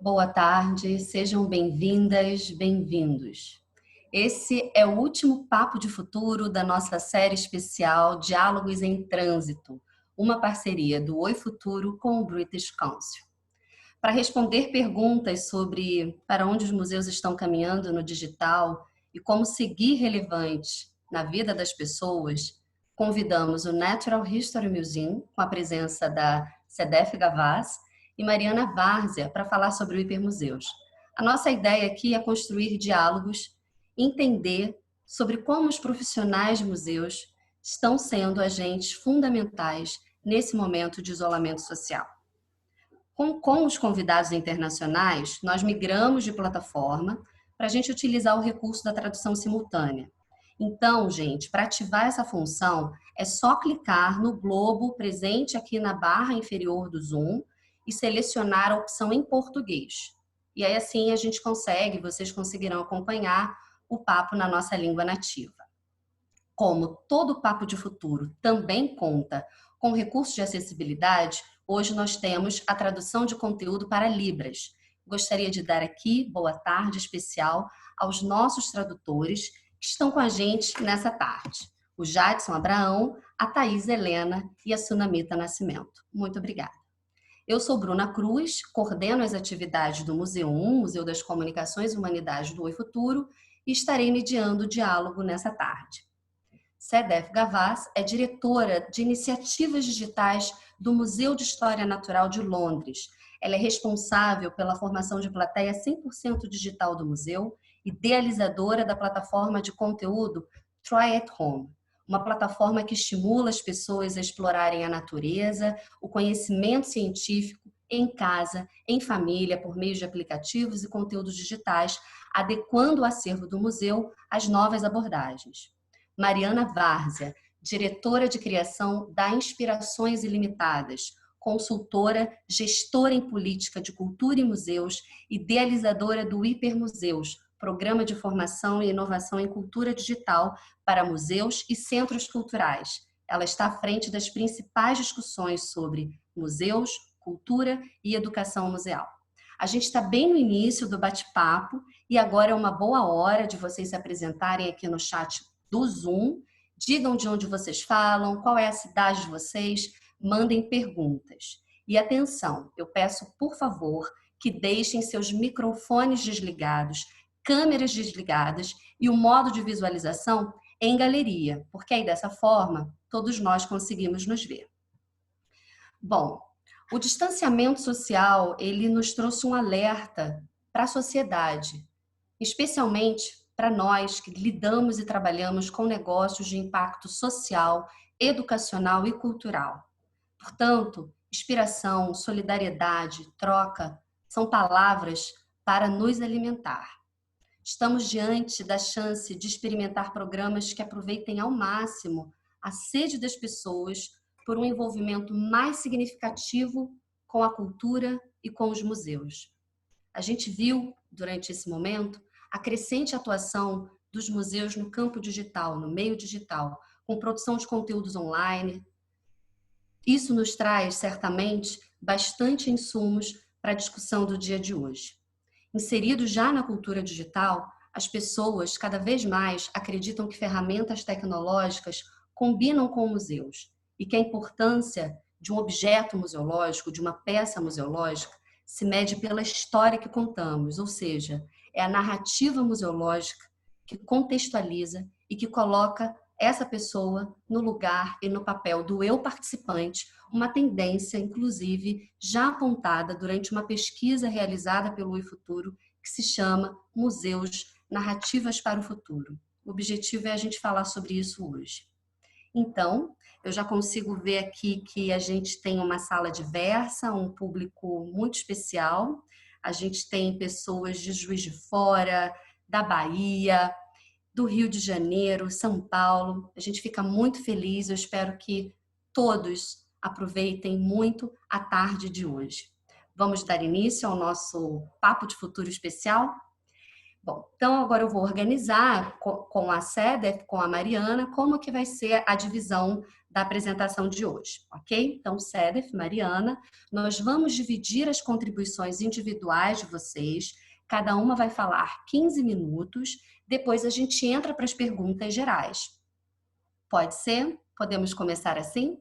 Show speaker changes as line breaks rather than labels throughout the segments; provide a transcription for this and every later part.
Boa tarde, sejam bem-vindas, bem-vindos. Esse é o último Papo de Futuro da nossa série especial Diálogos em Trânsito, uma parceria do Oi Futuro com o British Council. Para responder perguntas sobre para onde os museus estão caminhando no digital e como seguir relevantes na vida das pessoas, convidamos o Natural History Museum, com a presença da Sedef Gavaz, e Mariana Várzea para falar sobre o hipermuseus. A nossa ideia aqui é construir diálogos, entender sobre como os profissionais de museus estão sendo agentes fundamentais nesse momento de isolamento social. Com os convidados internacionais, nós migramos de plataforma para a gente utilizar o recurso da tradução simultânea. Então, gente, para ativar essa função, é só clicar no globo presente aqui na barra inferior do Zoom e selecionar a opção em português. E aí, assim, a gente consegue, vocês conseguirão acompanhar o papo na nossa língua nativa. Como todo Papo de Futuro também conta com recursos de acessibilidade, hoje nós temos a tradução de conteúdo para Libras. Gostaria de dar aqui boa tarde especial aos nossos tradutores que estão com a gente nessa tarde. O Jadson Abraão, a Thaís Helena e a Sunamita Nascimento. Muito obrigada. Eu sou Bruna Cruz, coordeno as atividades do Museu 1, Museu das Comunicações e Humanidades do Oi Futuro, e estarei mediando o diálogo nessa tarde. Sedef Gavaz é diretora de iniciativas digitais do Museu de História Natural de Londres. Ela é responsável pela formação de plateia 100% digital do museu, idealizadora da plataforma de conteúdo Try at Home, uma plataforma que estimula as pessoas a explorarem a natureza, o conhecimento científico em casa, em família, por meio de aplicativos e conteúdos digitais, adequando o acervo do museu às novas abordagens. Mariana Várzea, diretora de criação da Inspirações Ilimitadas, consultora, gestora em política de cultura e museus, idealizadora do Hipermuseus, programa de formação e inovação em cultura digital para museus e centros culturais. Ela está à frente das principais discussões sobre museus, cultura e educação museal. A gente está bem no início do bate-papo e agora é uma boa hora de vocês se apresentarem aqui no chat do Zoom. Digam de onde vocês falam, qual é a cidade de vocês, mandem perguntas. E atenção, eu peço, por favor, que deixem seus microfones desligados, câmeras desligadas e o modo de visualização em galeria, porque aí dessa forma todos nós conseguimos nos ver. Bom, o distanciamento social, ele nos trouxe um alerta para a sociedade, especialmente para nós que lidamos e trabalhamos com negócios de impacto social, educacional e cultural. Portanto, inspiração, solidariedade, troca são palavras para nos alimentar. Estamos diante da chance de experimentar programas que aproveitem ao máximo a sede das pessoas por um envolvimento mais significativo com a cultura e com os museus. A gente viu, durante esse momento, a crescente atuação dos museus no campo digital, no meio digital, com produção de conteúdos online. Isso nos traz, certamente, bastante insumos para a discussão do dia de hoje. Inseridos já na cultura digital, as pessoas cada vez mais acreditam que ferramentas tecnológicas combinam com museus e que a importância de um objeto museológico, de uma peça museológica, se mede pela história que contamos, ou seja, é a narrativa museológica que contextualiza e que coloca essa pessoa no lugar e no papel do eu participante, uma tendência, inclusive, já apontada durante uma pesquisa realizada pelo Oi Futuro, que se chama Museus Narrativas para o Futuro. O objetivo é a gente falar sobre isso hoje. Então, eu já consigo ver aqui que a gente tem uma sala diversa, um público muito especial. A gente tem pessoas de Juiz de Fora, da Bahia, do Rio de Janeiro, São Paulo. A gente fica muito feliz. Eu espero que todos aproveitem muito a tarde de hoje. Vamos dar início ao nosso Papo de Futuro especial? Bom, então agora eu vou organizar com a Cedef, com a Mariana, como que vai ser a divisão da apresentação de hoje, ok? Então, Cedef, Mariana, nós vamos dividir as contribuições individuais de vocês, cada uma vai falar 15 minutos, depois a gente entra para as perguntas gerais. Pode ser? Podemos começar assim?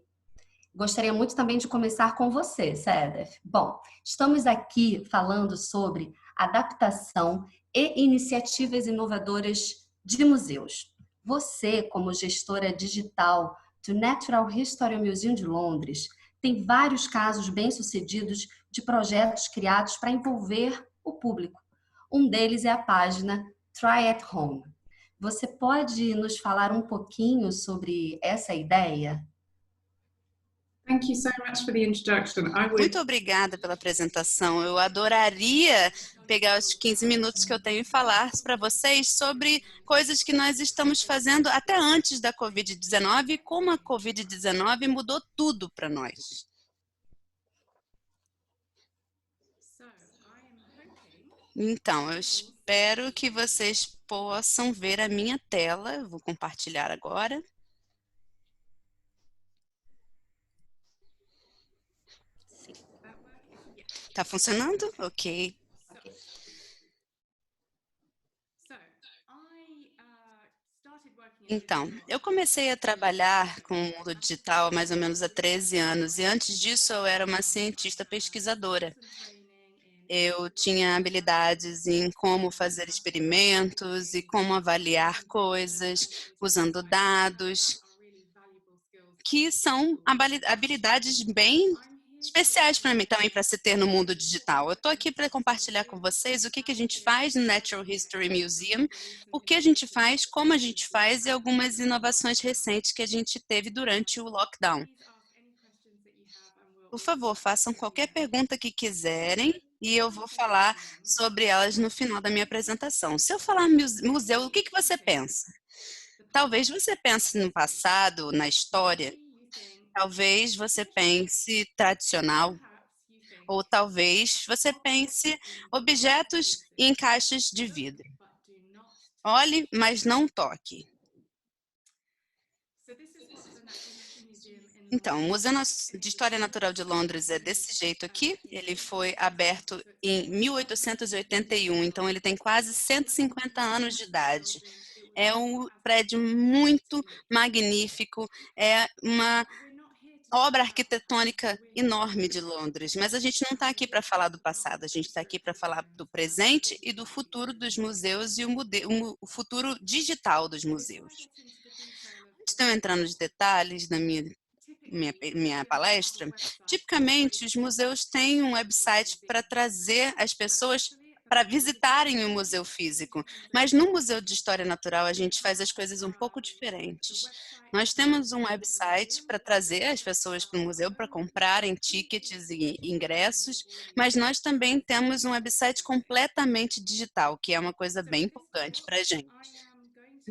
Gostaria muito também de começar com você, Cedef. Bom, estamos aqui falando sobre adaptação e iniciativas inovadoras de museus. Você, como gestora digital do Natural History Museum de Londres, tem vários casos bem-sucedidos de projetos criados para envolver o público. Um deles é a página Try at Home. Você pode nos falar um pouquinho sobre essa ideia?
Muito obrigada pela apresentação. Eu adoraria pegar os 15 minutos que eu tenho e falar para vocês sobre coisas que nós estamos fazendo até antes da Covid-19 e como a Covid-19 mudou tudo para nós. Então, eu espero que vocês possam ver a minha tela. Eu vou compartilhar agora. Tá funcionando? Ok. Então, eu comecei a trabalhar com o mundo digital mais ou menos há 13 anos e antes disso eu era uma cientista pesquisadora. Eu tinha habilidades em como fazer experimentos e como avaliar coisas usando dados, que são habilidades bem especiais para mim também para se ter no mundo digital. Eu estou aqui para compartilhar com vocês o que a gente faz no Natural History Museum, o que a gente faz, como a gente faz e algumas inovações recentes que a gente teve durante o lockdown. Por favor, façam qualquer pergunta que quiserem e eu vou falar sobre elas no final da minha apresentação. Se eu falar museu, o que você pensa? Talvez você pense no passado, na história. Talvez você pense tradicional, ou talvez você pense objetos em caixas de vidro. Olhe, mas não toque. Então, o Museu de História Natural de Londres é desse jeito aqui. Ele foi aberto em 1881, então ele tem quase 150 anos de idade. É um prédio muito magnífico, é uma obra arquitetônica enorme de Londres, mas a gente não está aqui para falar do passado, a gente está aqui para falar do presente e do futuro dos museus e o futuro digital dos museus. Antes de eu entrar nos detalhes da minha palestra, tipicamente os museus têm um website para trazer as pessoas para visitarem o museu físico, mas no Museu de História Natural a gente faz as coisas um pouco diferentes. Nós temos um website para trazer as pessoas para o museu para comprarem tickets e ingressos, mas nós também temos um website completamente digital, que é uma coisa bem importante para a gente.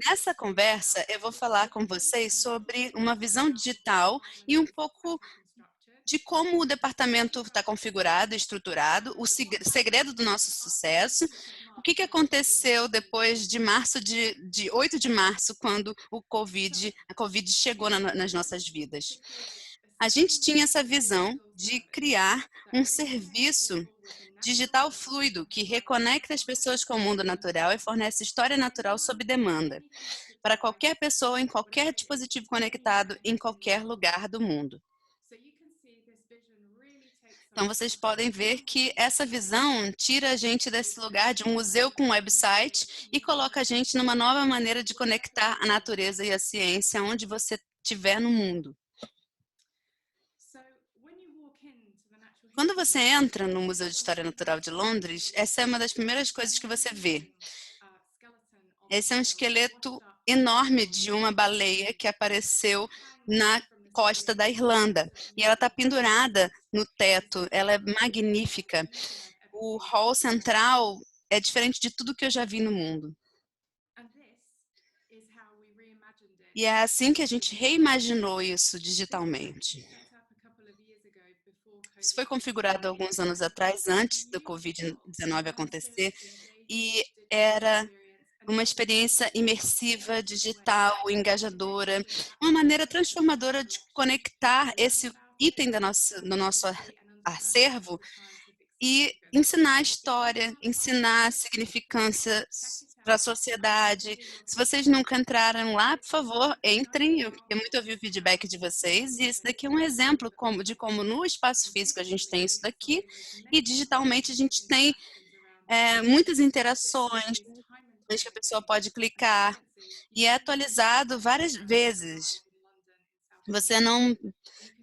Nessa conversa, eu vou falar com vocês sobre uma visão digital e um pouco de como o departamento está configurado, estruturado, o segredo do nosso sucesso, o que aconteceu depois de 8 de março, quando a Covid chegou nas nossas vidas. A gente tinha essa visão de criar um serviço digital fluido que reconecta as pessoas com o mundo natural e fornece história natural sob demanda para qualquer pessoa em qualquer dispositivo conectado em qualquer lugar do mundo. Então, vocês podem ver que essa visão tira a gente desse lugar de um museu com website e coloca a gente numa nova maneira de conectar a natureza e a ciência onde você estiver no mundo. Quando você entra no Museu de História Natural de Londres, essa é uma das primeiras coisas que você vê. Esse é um esqueleto enorme de uma baleia que apareceu na costa da Irlanda. E ela está pendurada no teto, ela é magnífica. O hall central é diferente de tudo que eu já vi no mundo. E é assim que a gente reimaginou isso digitalmente. Isso foi configurado alguns anos atrás, antes do Covid-19 acontecer, e era uma experiência imersiva, digital, engajadora, uma maneira transformadora de conectar esse item do nosso acervo e ensinar a história, ensinar a significância para a sociedade. Se vocês nunca entraram lá, por favor, entrem. Eu queria muito ouvir o feedback de vocês. E esse daqui é um exemplo de como no espaço físico a gente tem isso daqui e digitalmente a gente tem muitas interações que a pessoa pode clicar e é atualizado várias vezes. Você não,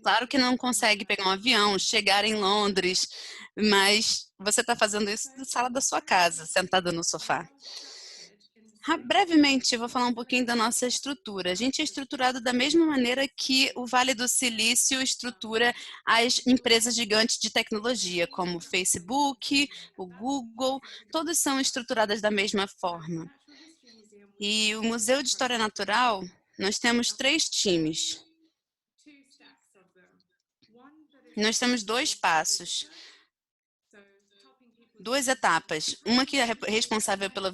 claro que não consegue pegar um avião, chegar em Londres, mas você está fazendo isso na sala da sua casa, sentada no sofá. Brevemente, eu vou falar um pouquinho da nossa estrutura. A gente é estruturado da mesma maneira que o Vale do Silício estrutura as empresas gigantes de tecnologia, como o Facebook, o Google, todas são estruturadas da mesma forma. E o Museu de História Natural, nós temos 3 times. Nós temos 2 passos. 2 etapas. Uma que é responsável pelo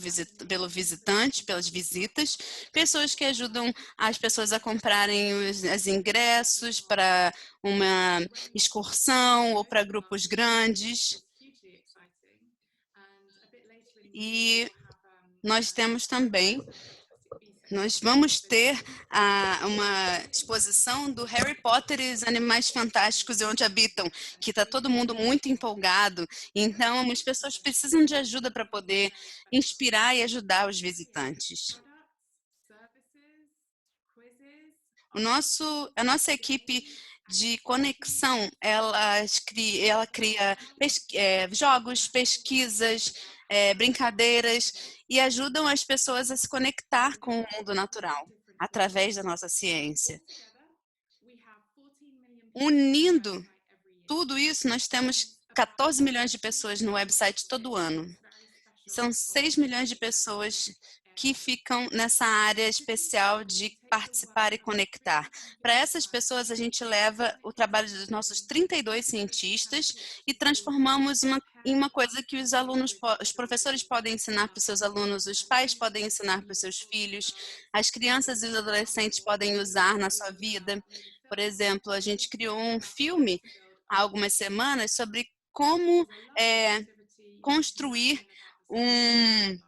visitante, pelas visitas, pessoas que ajudam as pessoas a comprarem os ingressos para uma excursão ou para grupos grandes. E nós temos também, nós vamos ter uma exposição do Harry Potter e os Animais Fantásticos e Onde Habitam, que está todo mundo muito empolgado. Então, as pessoas precisam de ajuda para poder inspirar e ajudar os visitantes. A nossa equipe de conexão, ela cria jogos, pesquisas, brincadeiras e ajudam as pessoas a se conectar com o mundo natural através da nossa ciência. Unindo tudo isso, nós temos 14 milhões de pessoas no website todo ano. São 6 milhões de pessoas que ficam nessa área especial de participar e conectar. Para essas pessoas, a gente leva o trabalho dos nossos 32 cientistas e transformamos em uma coisa que os professores podem ensinar para os seus alunos, os pais podem ensinar para os seus filhos, as crianças e os adolescentes podem usar na sua vida. Por exemplo, a gente criou um filme há algumas semanas sobre como construir um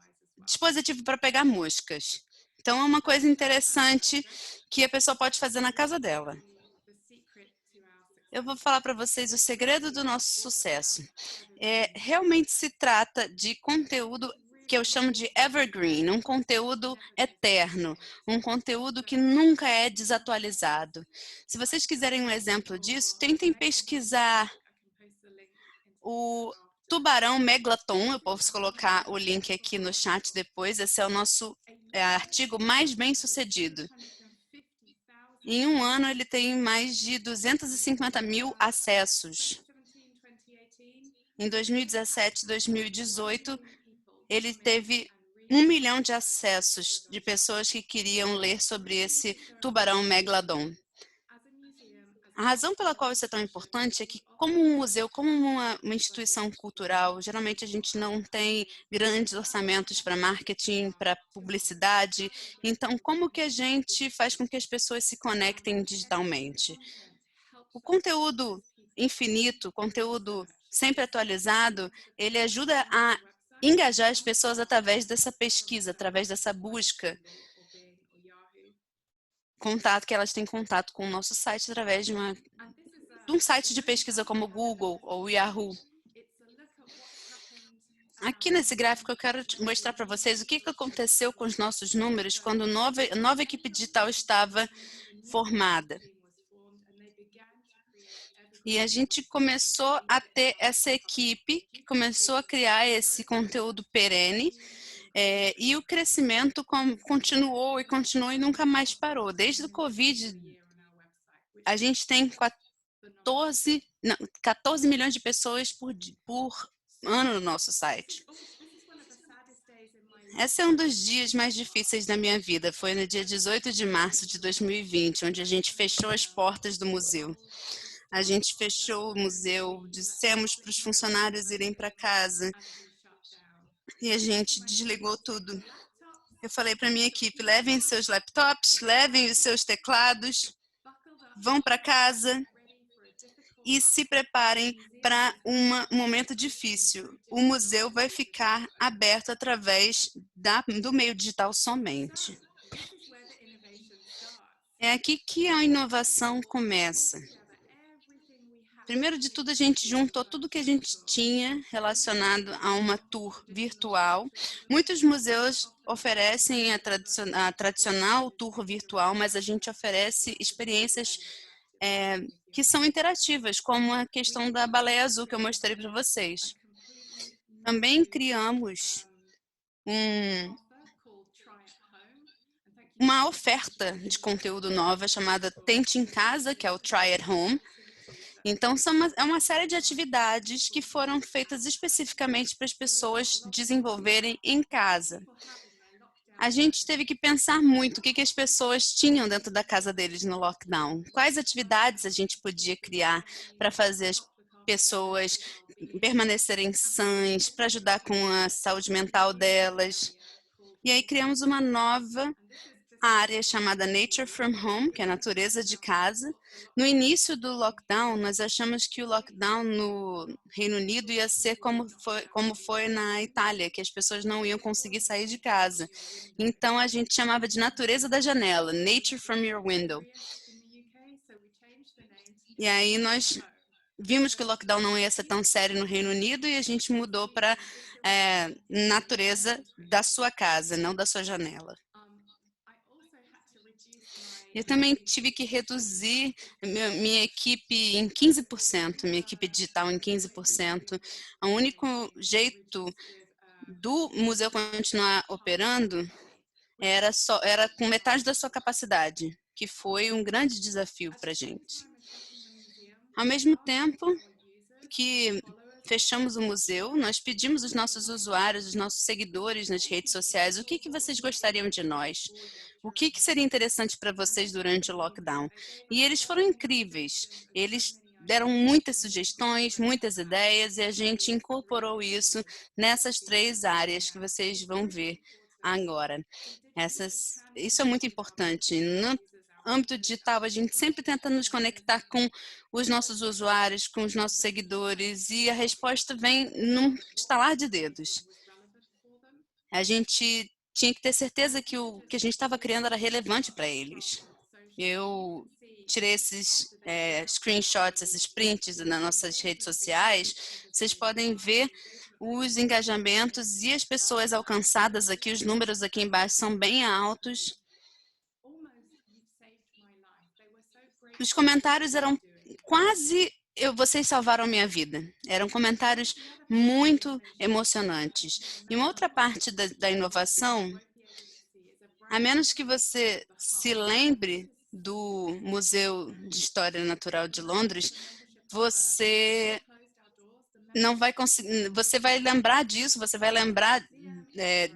dispositivo para pegar moscas. Então, é uma coisa interessante que a pessoa pode fazer na casa dela. Eu vou falar para vocês o segredo do nosso sucesso. Realmente se trata de conteúdo que eu chamo de evergreen, um conteúdo eterno, um conteúdo que nunca é desatualizado. Se vocês quiserem um exemplo disso, tentem pesquisar o tubarão meglaton. Eu posso colocar o link aqui no chat depois. Esse é o nosso artigo mais bem sucedido. Em um ano, ele tem mais de 250 mil acessos. Em 2017 e 2018, ele teve 1 milhão de acessos de pessoas que queriam ler sobre esse tubarão megalodon. A razão pela qual isso é tão importante é que, como um museu, como uma instituição cultural, geralmente a gente não tem grandes orçamentos para marketing, para publicidade. Então, como que a gente faz com que as pessoas se conectem digitalmente? O conteúdo infinito, conteúdo sempre atualizado, ele ajuda a engajar as pessoas através dessa pesquisa, através dessa busca. Contato que elas têm contato com o nosso site através de um site de pesquisa como o Google ou o Yahoo. Aqui nesse gráfico eu quero mostrar para vocês o que aconteceu com os nossos números quando a nova equipe digital estava formada. E a gente começou a ter essa equipe que começou a criar esse conteúdo perene, e o crescimento continuou e nunca mais parou. Desde o Covid, a gente tem 14 milhões de pessoas por ano no nosso site. Esse é um dos dias mais difíceis da minha vida. Foi no dia 18 de março de 2020, onde a gente fechou as portas do museu. A gente fechou o museu, dissemos para os funcionários irem para casa. e a gente desligou tudo. Eu falei para minha equipe, levem seus laptops, levem os seus teclados, vão para casa e se preparem para um momento difícil. O museu vai ficar aberto através do meio digital somente. É aqui que a inovação começa. Primeiro de tudo, a gente juntou tudo que a gente tinha relacionado a uma tour virtual. Muitos museus oferecem a tradicional tour virtual, mas a gente oferece experiências que são interativas, como a questão da baleia azul que eu mostrei para vocês. Também criamos uma oferta de conteúdo nova chamada Tente em Casa, que é o Try at Home. Então, é uma série de atividades que foram feitas especificamente para as pessoas desenvolverem em casa. A gente teve que pensar muito o que as pessoas tinham dentro da casa deles no lockdown. Quais atividades a gente podia criar para fazer as pessoas permanecerem sãs, para ajudar com a saúde mental delas. E aí criamos uma nova área chamada Nature from Home, que é a natureza de casa. No início do lockdown, nós achamos que o lockdown no Reino Unido ia ser como foi na Itália, que as pessoas não iam conseguir sair de casa. Então, a gente chamava de natureza da janela, Nature from your window. E aí, nós vimos que o lockdown não ia ser tão sério no Reino Unido e a gente mudou para natureza da sua casa, não da sua janela. Eu também tive que reduzir minha equipe em 15%, minha equipe digital em 15%. O único jeito do museu continuar operando era com metade da sua capacidade, que foi um grande desafio para a gente. Ao mesmo tempo que fechamos o museu, nós pedimos aos nossos usuários, os nossos seguidores nas redes sociais, o que vocês gostariam de nós? O que seria interessante para vocês durante o lockdown? E eles foram incríveis. Eles deram muitas sugestões, muitas ideias, e a gente incorporou isso nessas 3 áreas que vocês vão ver agora. Isso é muito importante. No âmbito digital, a gente sempre tenta nos conectar com os nossos usuários, com os nossos seguidores, e a resposta vem num estalar de dedos. A gente tinha que ter certeza que o que a gente estava criando era relevante para eles. Eu tirei esses screenshots, esses prints nas nossas redes sociais. Vocês podem ver os engajamentos e as pessoas alcançadas aqui, os números aqui embaixo são bem altos. Os comentários eram quase vocês salvaram minha vida. Eram comentários muito emocionantes. E uma outra parte da inovação, a menos que você se lembre do Museu de História Natural de Londres, você não vai conseguir, você vai lembrar disso, você vai lembrar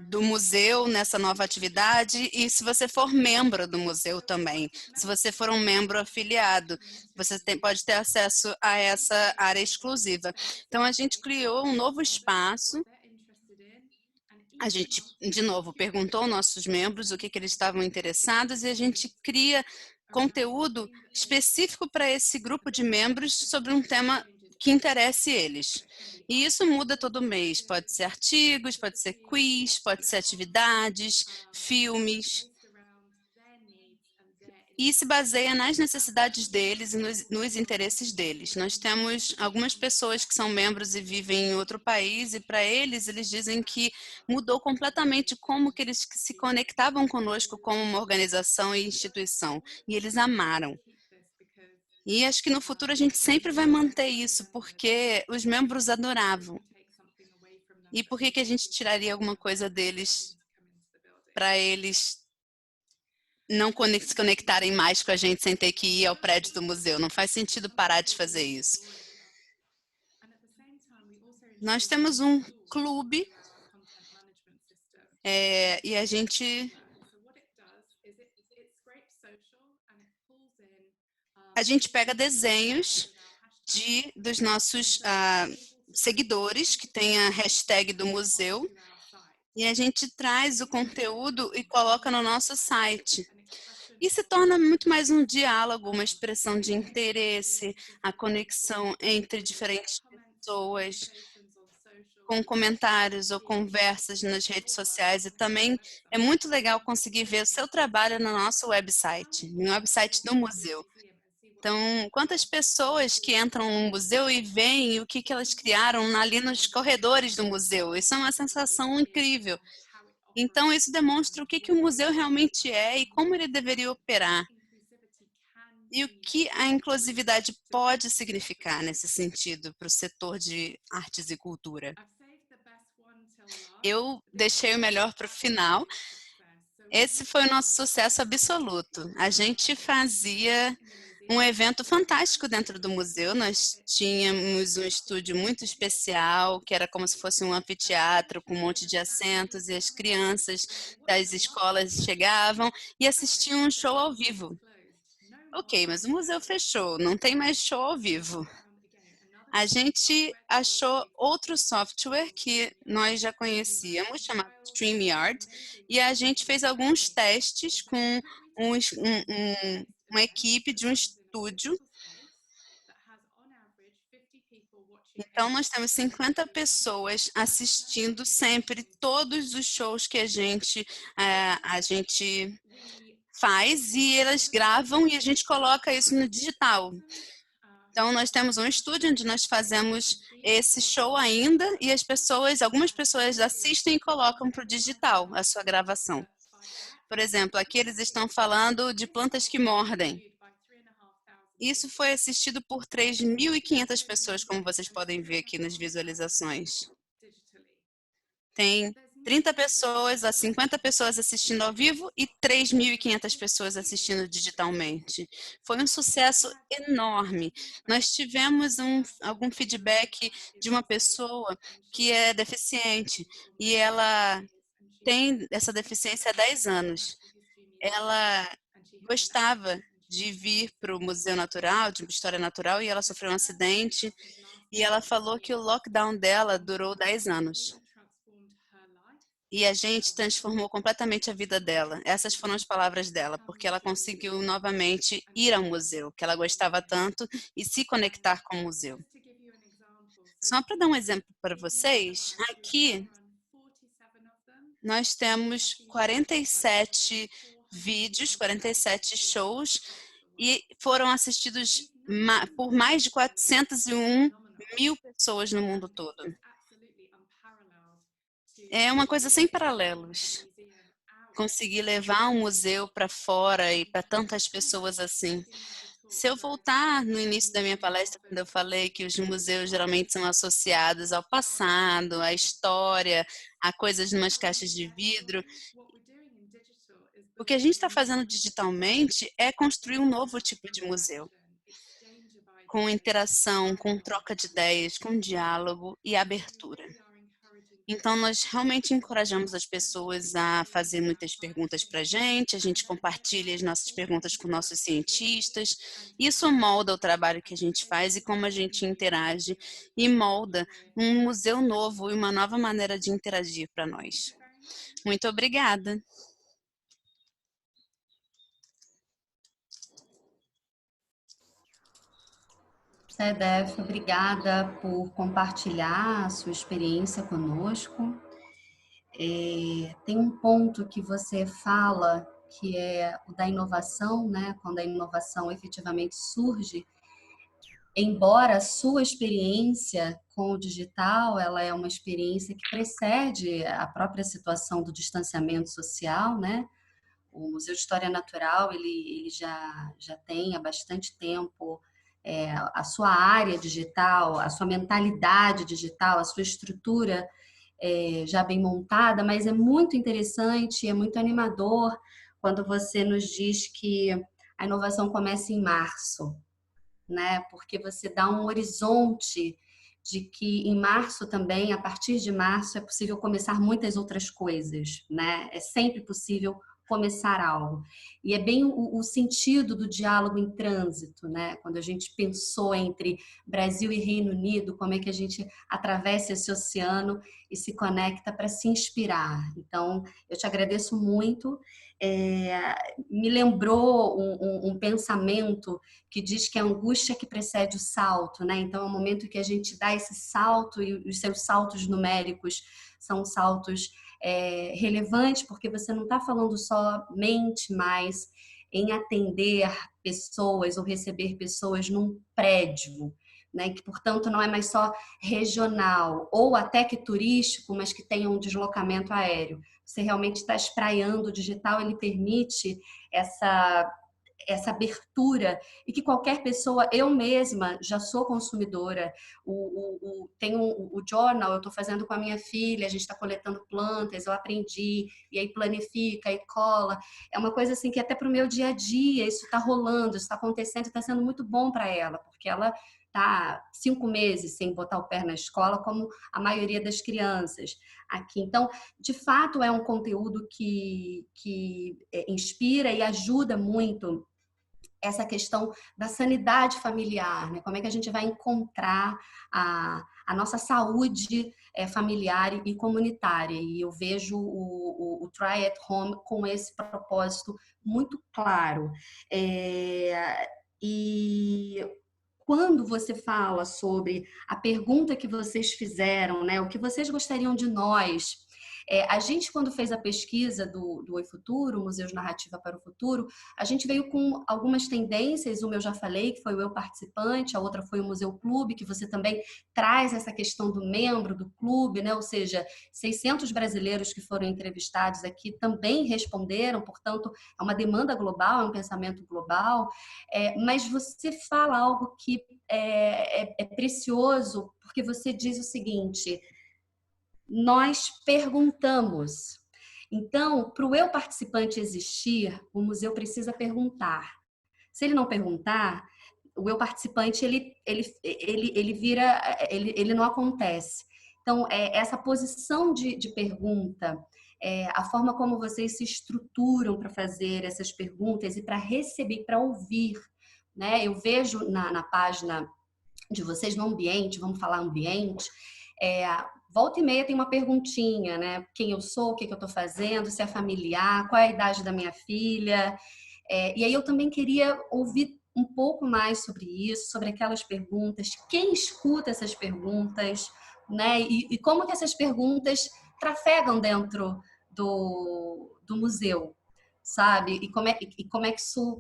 do museu nessa nova atividade e se você for membro do museu também, se você for um membro afiliado, você pode ter acesso a essa área exclusiva. Então, a gente criou um novo espaço. A gente, de novo, perguntou aos nossos membros o que eles estavam interessados e a gente cria conteúdo específico para esse grupo de membros sobre um tema que interesse eles. E isso muda todo mês. Pode ser artigos, pode ser quiz, pode ser atividades, filmes. E se baseia nas necessidades deles e nos interesses deles. Nós temos algumas pessoas que são membros e vivem em outro país e para eles dizem que mudou completamente como que eles se conectavam conosco como uma organização e instituição. E eles amaram. E acho que no futuro a gente sempre vai manter isso, porque os membros adoravam. E por que a gente tiraria alguma coisa deles para eles não se conectarem mais com a gente sem ter que ir ao prédio do museu? Não faz sentido parar de fazer isso. Nós temos um clube e a gente pega desenhos dos nossos seguidores que tem a hashtag do museu E a gente traz o conteúdo e coloca no nosso site. E se torna muito mais um diálogo, uma expressão de interesse, a conexão entre diferentes pessoas, com comentários ou conversas nas redes sociais. E também é muito legal conseguir ver o seu trabalho no nosso website, no website do museu. Então, quantas pessoas que entram no museu e veem o que elas criaram ali nos corredores do museu. Isso é uma sensação incrível. Então, isso demonstra o que o museu realmente é e como ele deveria operar. E o que a inclusividade pode significar nesse sentido para o setor de artes e cultura. Eu deixei o melhor para o final. Esse foi o nosso sucesso absoluto. A gente fazia um evento fantástico dentro do museu. Nós tínhamos um estúdio muito especial, que era como se fosse um anfiteatro com um monte de assentos, e as crianças das escolas chegavam e assistiam um show ao vivo. Ok, mas o museu fechou, não tem mais show ao vivo. A gente achou outro software que nós já conhecíamos, chamado StreamYard, e a gente fez alguns testes com uma equipe de um estúdio. Então, nós temos 50 pessoas assistindo sempre todos os shows que a gente faz, e elas gravam e a gente coloca isso no digital. Então, nós temos um estúdio onde nós fazemos esse show ainda e algumas pessoas assistem e colocam para o digital a sua gravação. Por exemplo, aqui eles estão falando de plantas que mordem. Isso foi assistido por 3.500 pessoas, como vocês podem ver aqui nas visualizações. Tem 30 pessoas a 50 pessoas assistindo ao vivo e 3.500 pessoas assistindo digitalmente. Foi um sucesso enorme. Nós tivemos algum feedback de uma pessoa que é deficiente e ela tem essa deficiência há 10 anos. Ela gostava de vir para o Museu Natural, de História Natural, e ela sofreu um acidente e ela falou que o lockdown dela durou 10 anos. E a gente transformou completamente a vida dela. Essas foram as palavras dela, porque ela conseguiu novamente ir ao museu, que ela gostava tanto, e se conectar com o museu. Só para dar um exemplo para vocês, aqui nós temos 47 vídeos, 47 shows, e foram assistidos por mais de 401 mil pessoas no mundo todo. É uma coisa sem paralelos. Conseguir levar um museu para fora e para tantas pessoas assim. Se eu voltar no início da minha palestra, quando eu falei que os museus geralmente são associados ao passado, à história, a coisas em umas caixas de vidro, o que a gente está fazendo digitalmente é construir um novo tipo de museu, com interação, com troca de ideias, com diálogo e abertura. Então, nós realmente encorajamos as pessoas a fazer muitas perguntas para a gente compartilha as nossas perguntas com nossos cientistas. Isso molda o trabalho que a gente faz e como a gente interage, e molda um museu novo e uma nova maneira de interagir para nós. Muito obrigada!
Sedef, obrigada por compartilhar a sua experiência conosco. Tem um ponto que você fala que é o da inovação, né? Quando a inovação efetivamente surge, embora a sua experiência com o digital, ela é uma experiência que precede a própria situação do distanciamento social, né? O Museu de História Natural, ele já tem há bastante tempo a sua área digital, a sua mentalidade digital, a sua estrutura já bem montada, mas é muito interessante, é muito animador quando você nos diz que a inovação começa em março, né? Porque você dá um horizonte de que em março também, a partir de março, é possível começar muitas outras coisas, né? É sempre possível começar algo. E é bem o sentido do diálogo em trânsito, né? Quando a gente pensou entre Brasil e Reino Unido, como é que a gente atravessa esse oceano e se conecta para se inspirar. Então, eu te agradeço muito. Me lembrou um pensamento que diz que a angústia que precede o salto, né? Então, é o momento que a gente dá esse salto e os seus saltos numéricos são saltos relevantes, porque você não está falando somente mais em atender pessoas ou receber pessoas num prédio, né? Que, portanto, não é mais só regional ou até que turístico, mas que tenha um deslocamento aéreo. Você realmente está espraiando o digital, ele permite essa abertura e que qualquer pessoa, eu mesma já sou consumidora, tem o journal, eu estou fazendo com a minha filha, a gente está coletando plantas, eu aprendi, e aí planifica, e cola, é uma coisa assim que até para o meu dia a dia, isso está rolando, isso está acontecendo, está sendo muito bom para ela, porque ela está 5 meses sem botar o pé na escola, como a maioria das crianças aqui. Então, de fato, é um conteúdo que inspira e ajuda muito essa questão da sanidade familiar, né? Como é que a gente vai encontrar a nossa saúde familiar e comunitária. E eu vejo o Try at Home com esse propósito muito claro. E quando você fala sobre a pergunta que vocês fizeram, né? O que vocês gostariam de nós? A gente, quando fez a pesquisa do Oi Futuro, Museus Narrativa para o Futuro, a gente veio com algumas tendências, uma eu já falei, que foi o Eu Participante, a outra foi o Museu Clube, que você também traz essa questão do membro do clube, né? Ou seja, 600 brasileiros que foram entrevistados aqui também responderam, portanto, é uma demanda global, é um pensamento global, mas você fala algo que é precioso, porque você diz o seguinte: nós perguntamos. Então, para o eu participante existir, o museu precisa perguntar. Se ele não perguntar, o eu participante ele vira, ele não acontece. Então, essa posição de pergunta, a forma como vocês se estruturam para fazer essas perguntas e para receber, para ouvir, né? Eu vejo na página de vocês no ambiente, vamos falar ambiente, volta e meia tem uma perguntinha, né? Quem eu sou, o que eu estou fazendo, se é familiar, qual é a idade da minha filha. E aí eu também queria ouvir um pouco mais sobre isso, sobre aquelas perguntas, quem escuta essas perguntas, né? E como que essas perguntas trafegam dentro do museu, sabe? E como é que isso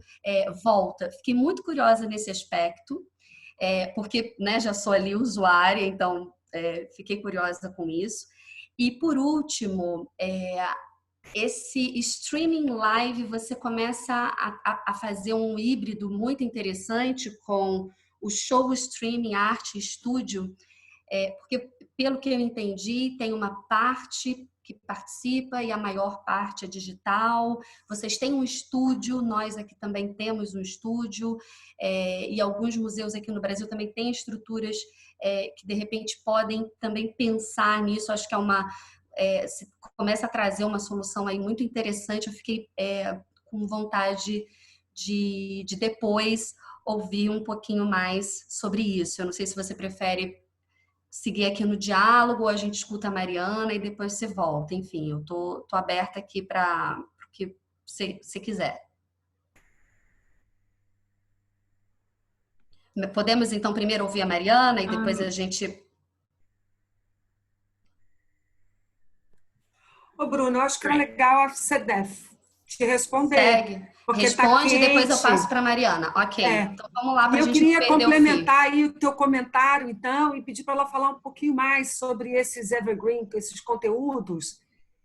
volta. Fiquei muito curiosa nesse aspecto, porque, né, já sou ali usuária, então fiquei curiosa com isso. E por último, esse streaming live, você começa a fazer um híbrido muito interessante com o show streaming arte estúdio, porque pelo que eu entendi, tem uma parte que participa e a maior parte é digital. Vocês têm um estúdio, nós aqui também temos um estúdio, e alguns museus aqui no Brasil também têm estruturas que de repente podem também pensar nisso. Acho que se começa a trazer uma solução aí muito interessante. Eu fiquei com vontade de depois ouvir um pouquinho mais sobre isso. Eu não sei se você prefere seguir aqui no diálogo, ou a gente escuta a Mariana e depois você volta. Enfim, eu tô aberta aqui para o que você quiser. Podemos, então, primeiro ouvir a Mariana e depois a gente...
Ô, Bruno, eu acho que era legal a CDF te responder,
Segue.
porque está
Responde e depois eu
quente.
passo para a Mariana. Ok, então vamos lá
E
para a
eu
gente não
queria
perder o fio.
complementar aí o teu comentário, então, e pedir para ela falar um pouquinho mais sobre esses evergreen, esses conteúdos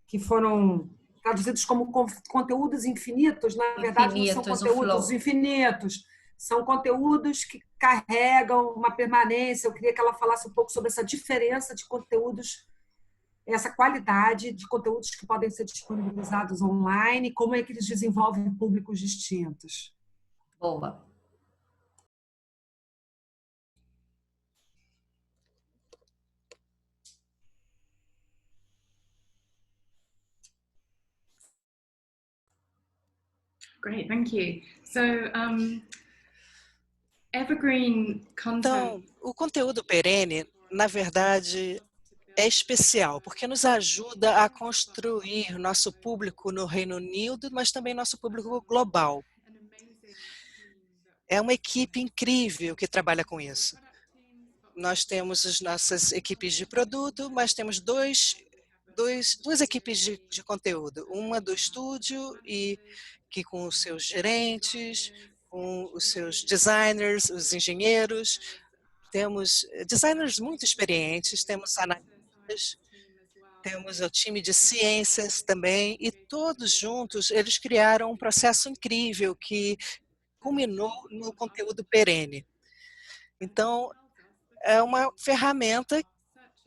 que foram traduzidos como conteúdos infinitos. Na verdade, não são
Infinitos, o
conteúdos
flow.
infinitos, são conteúdos que carregam uma permanência. Eu queria que ela falasse um pouco sobre essa diferença de conteúdos, essa qualidade de conteúdos que podem ser disponibilizados online, como é que eles desenvolvem públicos distintos.
Boa.
Great, thank you. So, evergreen content.
Então, o conteúdo perene, na verdade, é especial, porque nos ajuda a construir nosso público no Reino Unido, mas também nosso público global. É uma equipe incrível que trabalha com isso. Nós temos as nossas equipes de produto, mas temos duas equipes de conteúdo. Uma do estúdio, que com os seus gerentes, com os seus designers, os engenheiros. Temos designers muito experientes, temos analistas, temos o time de ciências também, e todos juntos eles criaram um processo incrível que culminou no conteúdo perene. Então, é uma ferramenta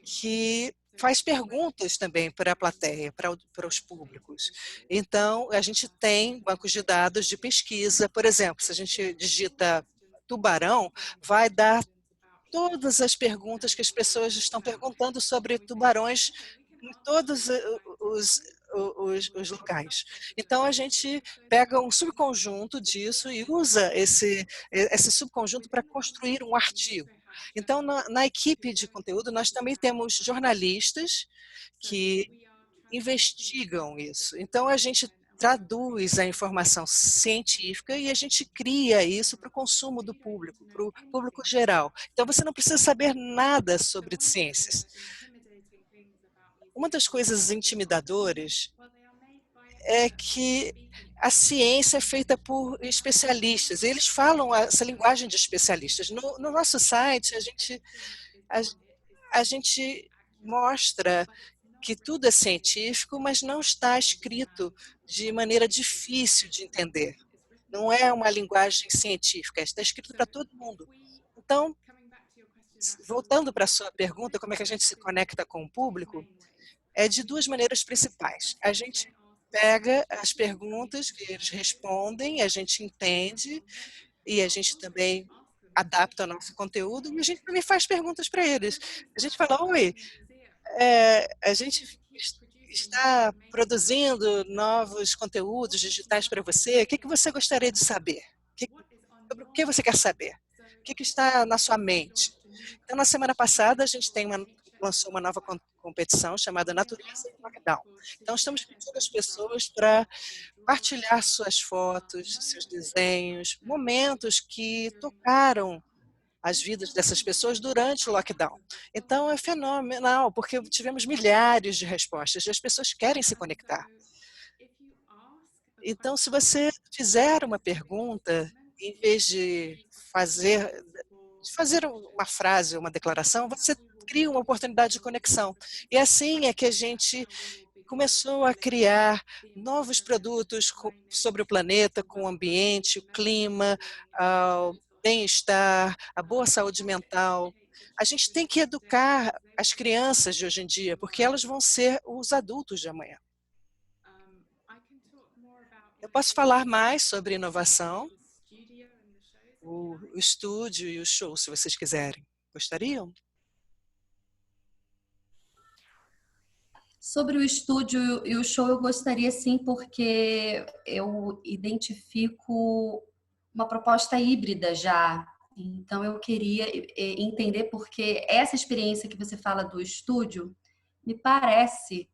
que faz perguntas também para a plateia, para os públicos. Então, a gente tem bancos de dados de pesquisa, por exemplo, se a gente digita tubarão, vai dar todas as perguntas que as pessoas estão perguntando sobre tubarões em todos os locais. Então, a gente pega um subconjunto disso e usa esse subconjunto para construir um artigo. Então, na equipe de conteúdo, nós também temos jornalistas que investigam isso. Então, a gente traduz a informação científica e a gente cria isso para o consumo do público, para o público geral. Então, você não precisa saber nada sobre ciências. Uma das coisas intimidadoras é que a ciência é feita por especialistas. Eles falam essa linguagem de especialistas. No nosso site, a gente mostra que tudo é científico, mas não está escrito de maneira difícil de entender. Não é uma linguagem científica, está escrito para todo mundo. Então, voltando para a sua pergunta, como é que a gente se conecta com o público, é de duas maneiras principais. A gente pega as perguntas que eles respondem, a gente entende e a gente também adapta o nosso conteúdo e a gente também faz perguntas para eles. A gente fala, oi, a gente está produzindo novos conteúdos digitais para você, o que você gostaria de saber? Sobre o que você quer saber? O que está na sua mente? Então, na semana passada, a gente lançou uma nova competição chamada Natureza em Lockdown. Então, estamos pedindo às pessoas para partilhar suas fotos, seus desenhos, momentos que tocaram as vidas dessas pessoas durante o lockdown. Então, é fenomenal, porque tivemos milhares de respostas e as pessoas querem se conectar. Então, se você fizer uma pergunta, em vez de fazer uma frase, uma declaração, você cria uma oportunidade de conexão. E assim é que a gente começou a criar novos produtos sobre o planeta, com o ambiente, o clima, bem-estar, a boa saúde mental. A gente tem que educar as crianças de hoje em dia, porque elas vão ser os adultos de amanhã. Eu posso falar mais sobre inovação, o estúdio e o show, se vocês quiserem. Gostariam?
Sobre o estúdio e o show, eu gostaria sim, porque eu identifico uma proposta híbrida já. Então, eu queria entender porque essa experiência que você fala do estúdio me parece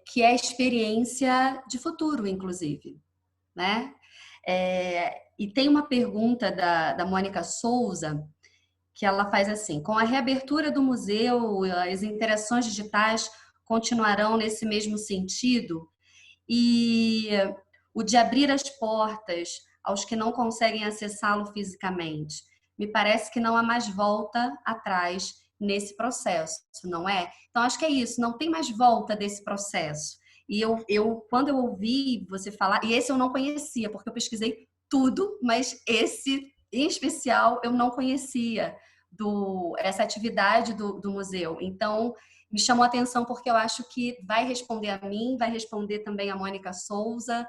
que é experiência de futuro, inclusive, né? E tem uma pergunta da Mônica Souza, que ela faz assim: com a reabertura do museu, as interações digitais continuarão nesse mesmo sentido? E o de abrir as portas aos que não conseguem acessá-lo fisicamente. Me parece que não há mais volta atrás nesse processo, não é? Então, acho que é isso, não tem mais volta desse processo. E quando eu ouvi você falar, e esse eu não conhecia, porque eu pesquisei tudo, mas esse, em especial, eu não conhecia essa atividade do museu. Então, me chamou a atenção porque eu acho que vai responder a mim, vai responder também a Mônica Souza.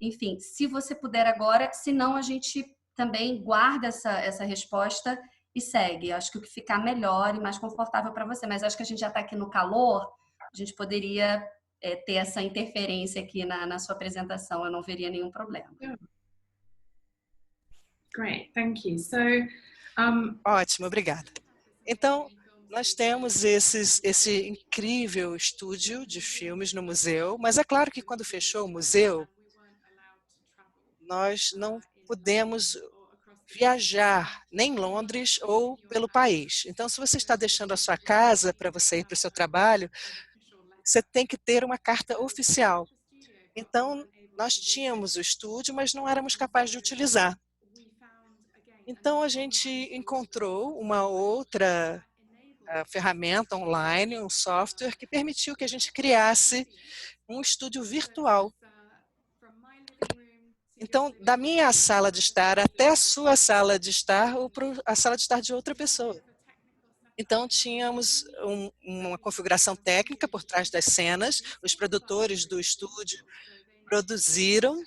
Enfim, se você puder agora, senão a gente também guarda essa resposta e segue. Acho que o que ficar melhor e mais confortável para você. Mas acho que a gente já está aqui no calor, a gente poderia ter essa interferência aqui na sua apresentação, eu não veria nenhum problema.
Great, thank you. So,
Ótimo, obrigada. Então, nós temos esse incrível estúdio de filmes no museu, mas é claro que quando fechou o museu, nós não pudemos viajar nem em Londres ou pelo país. Então, se você está deixando a sua casa para você ir para o seu trabalho, você tem que ter uma carta oficial. Então, nós tínhamos o estúdio, mas não éramos capazes de utilizar. Então, a gente encontrou uma outra ferramenta online, um software que permitiu que a gente criasse um estúdio virtual. Então, da minha sala de estar até a sua sala de estar ou a sala de estar de outra pessoa. Então, tínhamos uma configuração técnica por trás das cenas, os produtores do estúdio produziram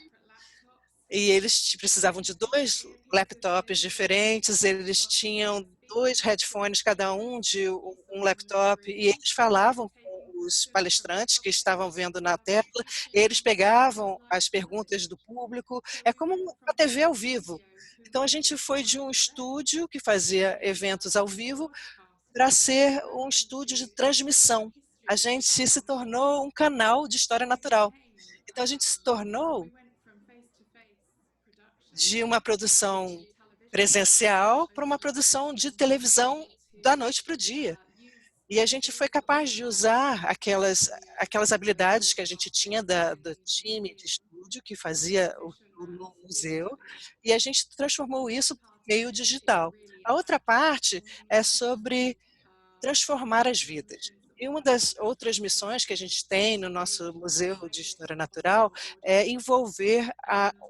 e eles precisavam de 2 laptops diferentes, eles tinham 2 headphones, cada um de um laptop, e eles falavam com os palestrantes que estavam vendo na tela, eles pegavam as perguntas do público, é como uma TV ao vivo. Então, a gente foi de um estúdio que fazia eventos ao vivo para ser um estúdio de transmissão. A gente se tornou um canal de história natural. Então, a gente se tornou de uma produção presencial para uma produção de televisão da noite para o dia. E a gente foi capaz de usar aquelas habilidades que a gente tinha do time de estúdio que fazia no museu, e a gente transformou isso em meio digital. A outra parte é sobre transformar as vidas. E uma das outras missões que a gente tem no nosso Museu de História Natural é envolver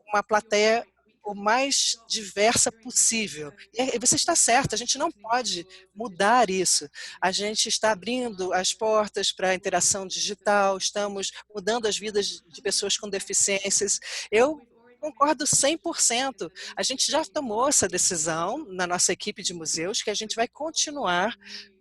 uma plateia o mais diversa possível. E você está certo, a gente não pode mudar isso. A gente está abrindo as portas para a interação digital, estamos mudando as vidas de pessoas com deficiências. Eu concordo 100%. A gente já tomou essa decisão na nossa equipe de museus que a gente vai continuar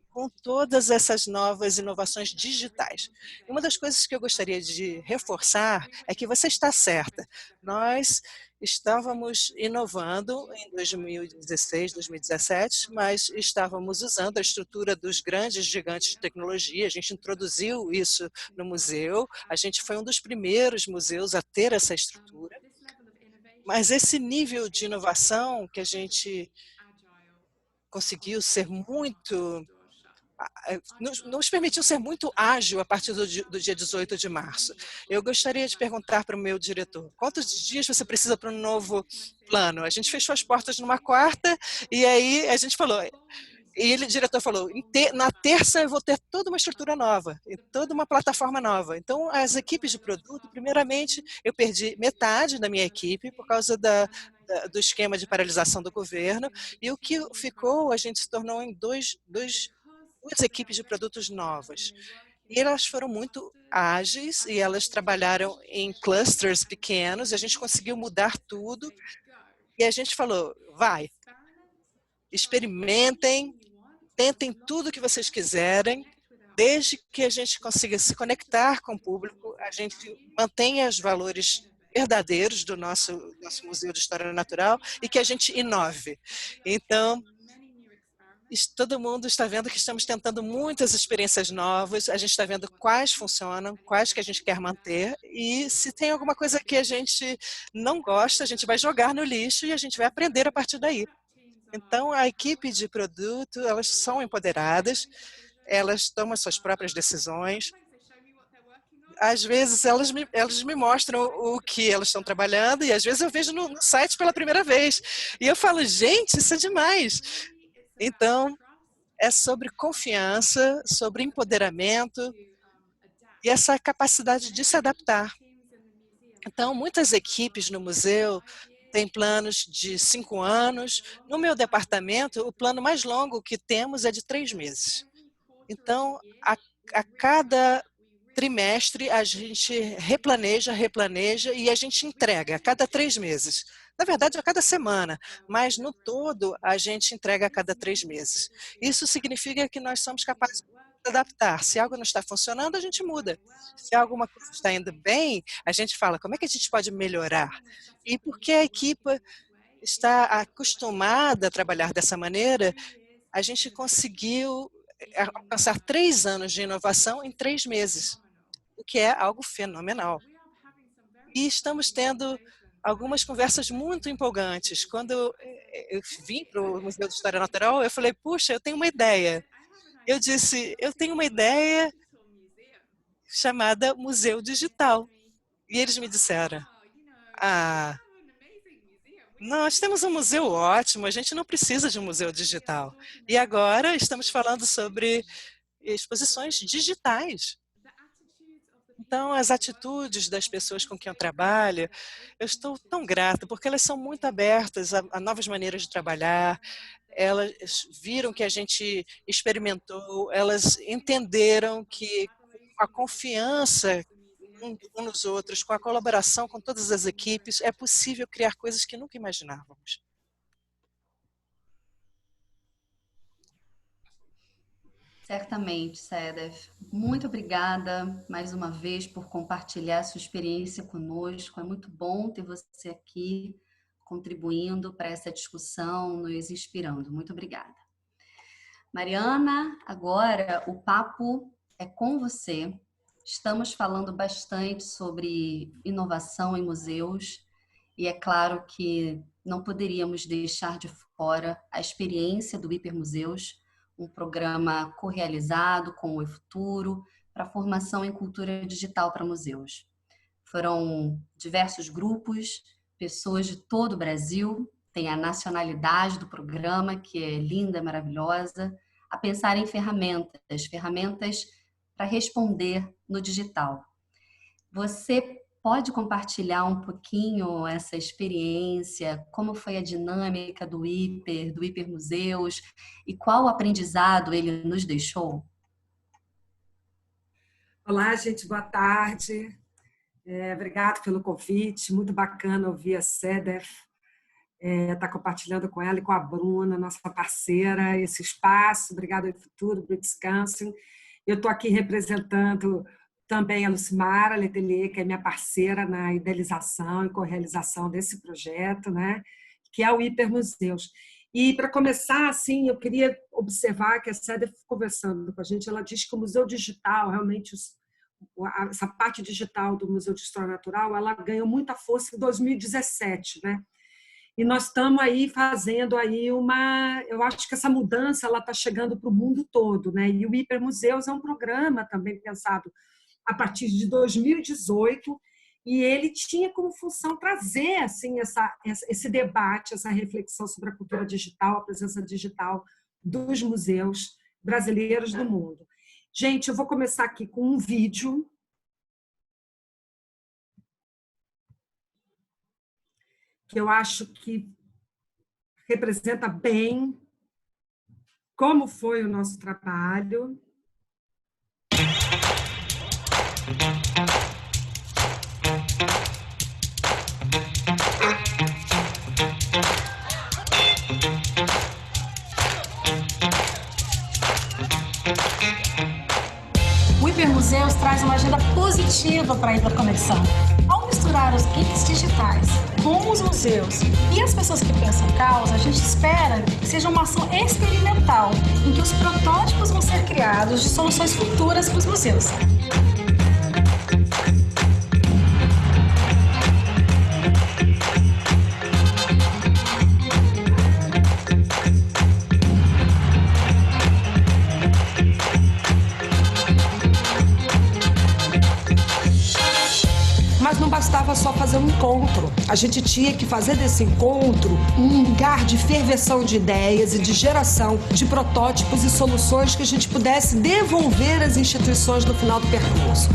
com todas essas novas inovações digitais. Uma das coisas que eu gostaria de reforçar é que você está certa. Nós estávamos inovando em 2016, 2017, mas estávamos usando a estrutura dos grandes gigantes de tecnologia. A gente introduziu isso no museu, a gente foi um dos primeiros museus a ter essa estrutura. Mas esse nível de inovação que a gente conseguiu ser muito nos permitiu ser muito ágil a partir do dia 18 de março. Eu gostaria de perguntar para o meu diretor, quantos dias você precisa para um novo plano? A gente fechou as portas numa quarta e aí a gente falou, e o diretor falou, na terça eu vou ter toda uma estrutura nova, toda uma plataforma nova. Então, as equipes de produto, primeiramente, eu perdi metade da minha equipe por causa do esquema de paralisação do governo, e o que ficou, a gente se tornou em duas equipes de produtos novas. E elas foram muito ágeis e elas trabalharam em clusters pequenos e a gente conseguiu mudar tudo. E a gente falou, vai, experimentem, tentem tudo que vocês quiserem, desde que a gente consiga se conectar com o público, a gente mantenha os valores verdadeiros do nosso Museu de História Natural e que a gente inove. Então, todo mundo está vendo que estamos tentando muitas experiências novas, a gente está vendo quais funcionam, quais que a gente quer manter, e se tem alguma coisa que a gente não gosta, a gente vai jogar no lixo e a gente vai aprender a partir daí. Então, a equipe de produto, elas são empoderadas, elas tomam suas próprias decisões. Às vezes, elas me mostram o que elas estão trabalhando, e às vezes eu vejo no site pela primeira vez. E eu falo, gente, isso é demais. Então, é sobre confiança, sobre empoderamento e essa capacidade de se adaptar. Então, muitas equipes no museu têm planos de 5 anos. No meu departamento, o plano mais longo que temos é de 3 meses. Então, a cada trimestre, a gente replaneja e a gente entrega a cada 3 meses. Na verdade, a cada semana, mas no todo, a gente entrega a cada 3 meses. Isso significa que nós somos capazes adaptar. Se algo não está funcionando, a gente muda. Se alguma coisa está indo bem, a gente fala, como é que a gente pode melhorar? E porque a equipe está acostumada a trabalhar dessa maneira, a gente conseguiu alcançar 3 anos de inovação em 3 meses, o que é algo fenomenal. E estamos tendo algumas conversas muito empolgantes. Quando eu vim para o Museu de História Natural, eu falei, puxa, eu tenho uma ideia. Eu disse, eu tenho uma ideia chamada Museu Digital. E eles me disseram, nós temos um museu ótimo, a gente não precisa de um museu digital. E agora estamos falando sobre exposições digitais. Então, as atitudes das pessoas com quem eu trabalho, eu estou tão grata, porque elas são muito abertas a novas maneiras de trabalhar, elas viram que a gente experimentou, elas entenderam que a confiança uns nos outros, com a colaboração com todas as equipes, é possível criar coisas que nunca imaginávamos.
Certamente, Sedef. Muito obrigada mais uma vez por compartilhar sua experiência conosco. É muito bom ter você aqui contribuindo para essa discussão, nos inspirando. Muito obrigada. Mariana, agora o papo é com você. Estamos falando bastante sobre inovação em museus e é claro que não poderíamos deixar de fora a experiência do Hipermuseus, um programa correalizado com o eFuturo para formação em cultura digital para museus. Foram diversos grupos, pessoas de todo o Brasil, tem a nacionalidade do programa, que é linda, maravilhosa, a pensar em ferramentas para responder no digital. Você pode compartilhar um pouquinho essa experiência, como foi a dinâmica do Hipermuseus e qual aprendizado ele nos deixou?
Olá, gente, boa tarde. Obrigado pelo convite, muito bacana ouvir a Sedef, estar compartilhando com ela e com a Bruna, nossa parceira, esse espaço. Obrigada ao eFuturo, do Wisconsin. Eu estou aqui representando também a Lucimara Letelier, que é minha parceira na idealização e correalização desse projeto, né, que é o Hipermuseus. E, para começar, assim, eu queria observar que a Sedef, conversando com a gente, ela diz que o Museu Digital, realmente, essa parte digital do Museu de História Natural, ela ganhou muita força em 2017, né? E nós estamos aí fazendo aí eu acho que essa mudança ela está chegando para o mundo todo, né? E o Hipermuseus é um programa também pensado a partir de 2018 e ele tinha como função trazer assim esse debate, essa reflexão sobre a cultura digital, a presença digital dos museus brasileiros do mundo. Gente, eu vou começar aqui com um vídeo que eu acho que representa bem como foi o nosso trabalho.
O Hipermuseus traz uma agenda positiva para a interconexão. Ao misturar os geeks digitais com os museus e as pessoas que pensam causa, a gente espera que seja uma ação experimental, em que os protótipos vão ser criados de soluções futuras para os museus.
Mas não bastava só fazer um encontro. A gente tinha que fazer desse encontro um lugar de ferveção de ideias e de geração de protótipos e soluções que a gente pudesse devolver às instituições no final do percurso.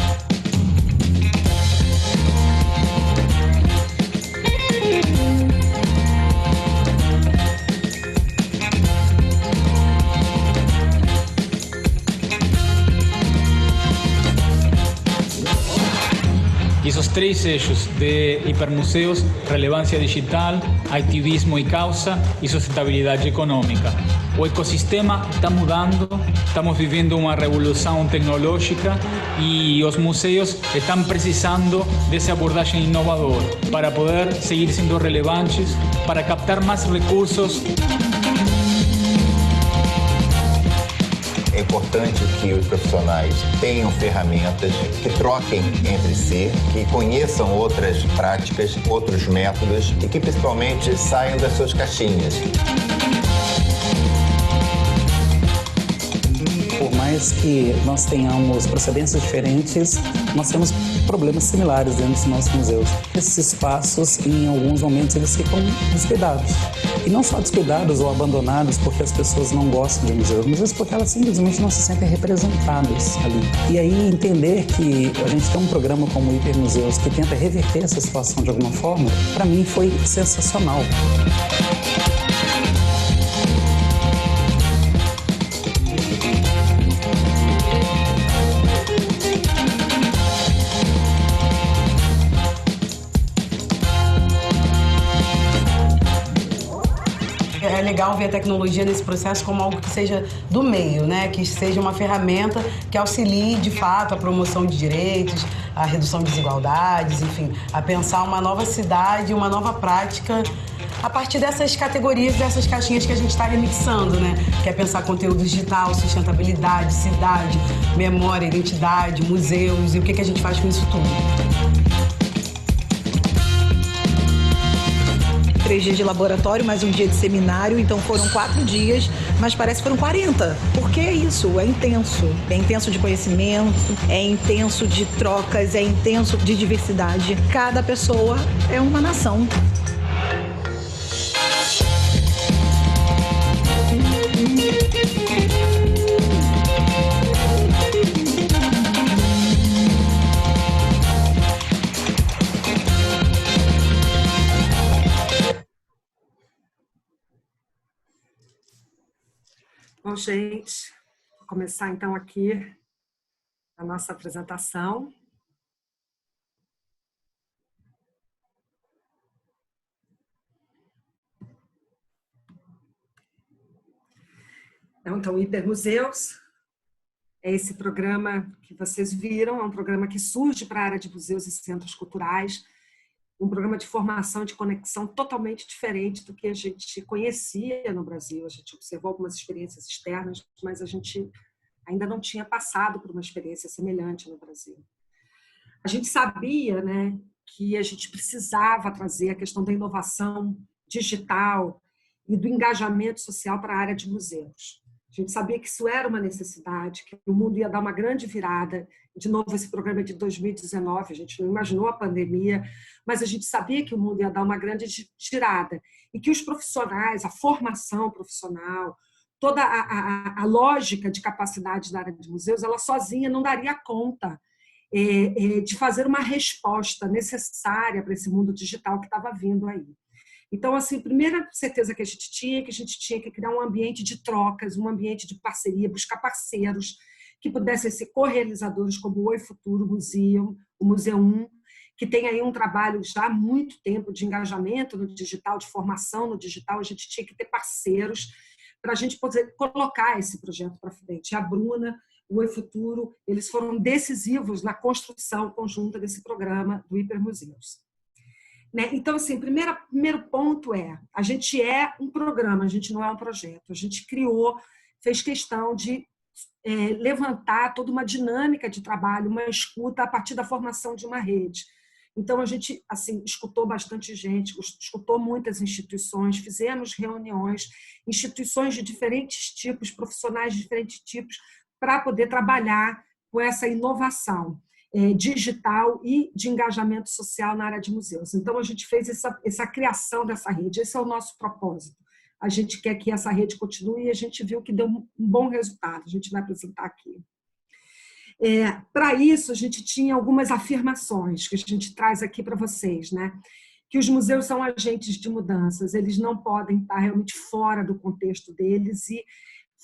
esos 3 eixos de hipermuseos, relevância digital, ativismo e causa e sustentabilidade econômica. O ecossistema está mudando, estamos vivendo uma revolução tecnológica e os museus estão precisando dessa abordagem inovadora para poder seguir sendo relevantes, para captar mais recursos.
É importante que os profissionais tenham ferramentas que troquem entre si, que conheçam outras práticas, outros métodos e que principalmente saiam das suas caixinhas.
Por mais que nós tenhamos procedências diferentes, nós temos problemas similares dentro dos nossos museus. Esses espaços, em alguns momentos, eles ficam descuidados. E não só descuidados ou abandonados porque as pessoas não gostam de museus, mas porque elas simplesmente não se sentem representadas ali. E aí entender que a gente tem um programa como o Hipermuseus que tenta reverter essa situação de alguma forma, para mim foi sensacional.
É legal ver a tecnologia nesse processo como algo que seja do meio, né? Que seja uma ferramenta que auxilie, de fato, a promoção de direitos, a redução de desigualdades, enfim, a pensar uma nova cidade, uma nova prática a partir dessas categorias, dessas caixinhas que a gente está remixando, né? Que é pensar conteúdo digital, sustentabilidade, cidade, memória, identidade, museus e o que a gente faz com isso tudo.
3 dias de laboratório, mais um dia de seminário, então foram 4 dias, mas parece que foram 40. Porque é isso, é intenso de conhecimento, é intenso de trocas, é intenso de diversidade. Cada pessoa é uma nação.
Bom, gente, vou começar então aqui a nossa apresentação. Então, Hipermuseus é esse programa que vocês viram, é um programa que surge para a área de museus e centros culturais, um programa de formação e de conexão totalmente diferente do que a gente conhecia no Brasil. A gente observou algumas experiências externas, mas a gente ainda não tinha passado por uma experiência semelhante no Brasil. A gente sabia, né, que a gente precisava trazer a questão da inovação digital e do engajamento social para a área de museus. A gente sabia que isso era uma necessidade, que o mundo ia dar uma grande virada. De novo, esse programa é de 2019, a gente não imaginou a pandemia, mas a gente sabia que o mundo ia dar uma grande girada e que os profissionais, a formação profissional, toda a lógica de capacidade da área de museus, ela sozinha não daria conta de fazer uma resposta necessária para esse mundo digital que estava vindo aí. Então, assim, a primeira certeza que a gente tinha que criar um ambiente de trocas, um ambiente de parceria, buscar parceiros que pudessem ser co-realizadores como o Oi Futuro Museum, o Museu 1, que tem aí um trabalho já há muito tempo de engajamento no digital, de formação no digital. A gente tinha que ter parceiros para a gente poder colocar esse projeto para frente. A Bruna, o Oi Futuro, eles foram decisivos na construção conjunta desse programa do Hipermuseus. Então, assim, primeiro ponto a gente é um programa, a gente não é um projeto. A gente fez questão de levantar toda uma dinâmica de trabalho, uma escuta a partir da formação de uma rede. Então, a gente assim, escutou bastante gente, escutou muitas instituições, fizemos reuniões, instituições de diferentes tipos, profissionais de diferentes tipos, para poder trabalhar com essa inovação digital e de engajamento social na área de museus. Então, a gente fez essa criação dessa rede. Esse é o nosso propósito. A gente quer que essa rede continue e a gente viu que deu um bom resultado. A gente vai apresentar aqui. Para isso, a gente tinha algumas afirmações que a gente traz aqui para vocês, né? Que os museus são agentes de mudanças, eles não podem estar realmente fora do contexto deles, e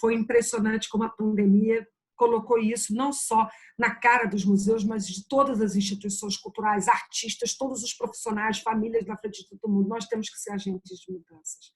foi impressionante como a pandemia colocou isso não só na cara dos museus, mas de todas as instituições culturais, artistas, todos os profissionais, famílias na frente de todo mundo. Nós temos que ser agentes de mudanças.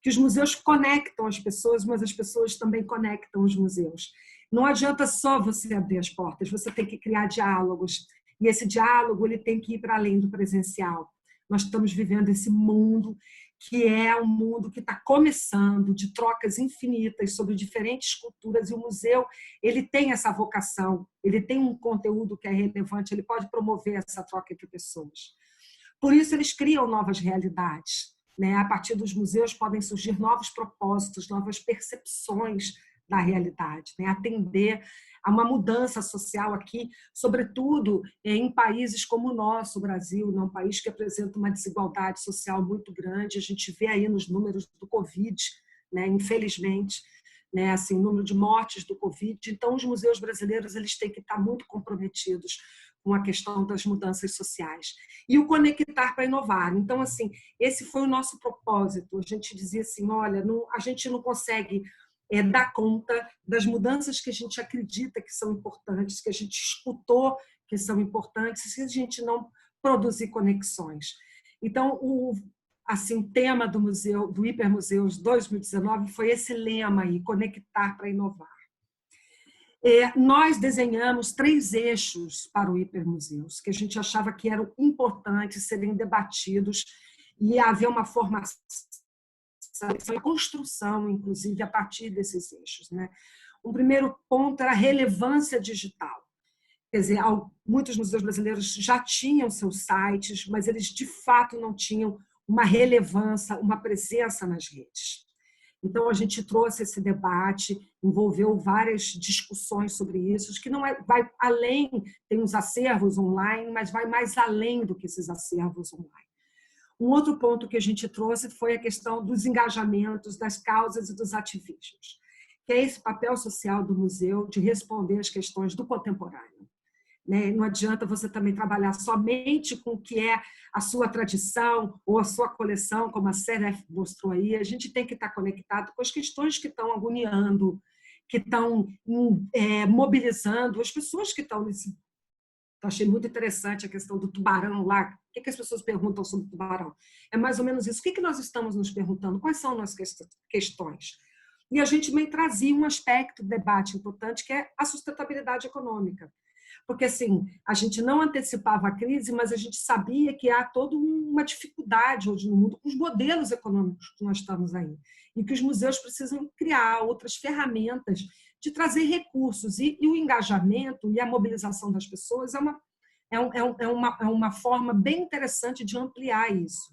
Que os museus conectam as pessoas, mas as pessoas também conectam os museus. Não adianta só você abrir as portas, você tem que criar diálogos. E esse diálogo ele tem que ir para além do presencial. Nós estamos vivendo esse mundo que é um mundo que está começando, de trocas infinitas sobre diferentes culturas, e o museu ele tem essa vocação, ele tem um conteúdo que é relevante, ele pode promover essa troca entre pessoas. Por isso, eles criam novas realidades. Né? A partir dos museus podem surgir novos propósitos, novas percepções da realidade, né? Atender a uma mudança social aqui, sobretudo em países como o nosso, o Brasil, um país que apresenta uma desigualdade social muito grande. A gente vê aí nos números do Covid, né? Infelizmente, né? Assim, o número de mortes do Covid. Então, os museus brasileiros eles têm que estar muito comprometidos com a questão das mudanças sociais. E o conectar para inovar. Então, assim, esse foi o nosso propósito. A gente dizia assim, olha, a gente não consegue dar conta das mudanças que a gente acredita que são importantes, que a gente escutou que são importantes, se a gente não produzir conexões. Então, o tema do museu, do Hipermuseus 2019 foi esse lema aí, conectar para inovar. Nós desenhamos 3 eixos para o Hipermuseus, que a gente achava que eram importantes serem debatidos e haver uma formação, a construção, inclusive, a partir desses eixos. Né? Um primeiro ponto era a relevância digital. Quer dizer, muitos museus brasileiros já tinham seus sites, mas eles, de fato, não tinham uma relevância, uma presença nas redes. Então, a gente trouxe esse debate, envolveu várias discussões sobre isso, que não vai além, tem uns acervos online, mas vai mais além do que esses acervos online. Um outro ponto que a gente trouxe foi a questão dos engajamentos, das causas e dos ativismos, que é esse papel social do museu de responder às questões do contemporâneo. Não adianta você também trabalhar somente com o que é a sua tradição ou a sua coleção, como a CEDEF mostrou aí. A gente tem que estar conectado com as questões que estão agoniando, que estão mobilizando as pessoas que estão nesse... Eu achei muito interessante a questão do tubarão lá. O que as pessoas perguntam sobre o tubarão? É mais ou menos isso. O que nós estamos nos perguntando? Quais são nossas questões? E a gente também trazia um aspecto de debate importante, que é a sustentabilidade econômica. Porque, assim, a gente não antecipava a crise, mas a gente sabia que há toda uma dificuldade hoje no mundo com os modelos econômicos que nós estamos aí. E que os museus precisam criar outras ferramentas de trazer recursos. E o engajamento e a mobilização das pessoas é uma forma bem interessante de ampliar isso.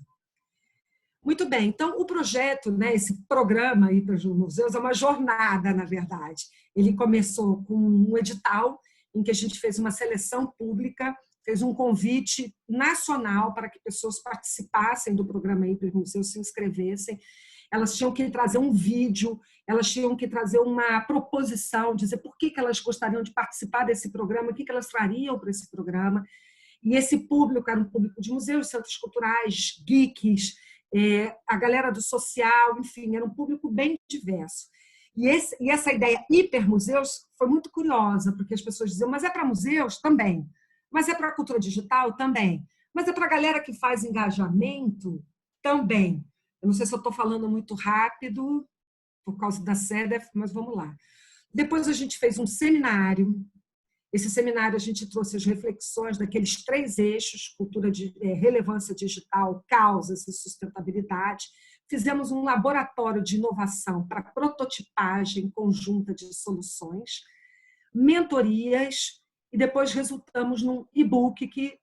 Muito bem, então o projeto, né, esse programa aí para os museus é uma jornada, na verdade. Ele começou com um edital em que a gente fez uma seleção pública, fez um convite nacional para que pessoas participassem do programa Hipermuseus, se inscrevessem. Elas tinham que trazer um vídeo, elas tinham que trazer uma proposição, dizer por que elas gostariam de participar desse programa, o que elas trariam para esse programa. E esse público era um público de museus, centros culturais, geeks, a galera do social, enfim, era um público bem diverso. E essa ideia hipermuseus foi muito curiosa, porque as pessoas diziam, mas é para museus? Também. Mas é para cultura digital? Também. Mas é para a galera que faz engajamento? Também. Eu não sei se eu estou falando muito rápido, por causa da CEDEF, mas vamos lá. Depois a gente fez um seminário. Esse seminário a gente trouxe as reflexões daqueles 3 eixos, cultura de relevância digital, causas e sustentabilidade. Fizemos um laboratório de inovação para prototipagem conjunta de soluções, mentorias, e depois resultamos num e-book que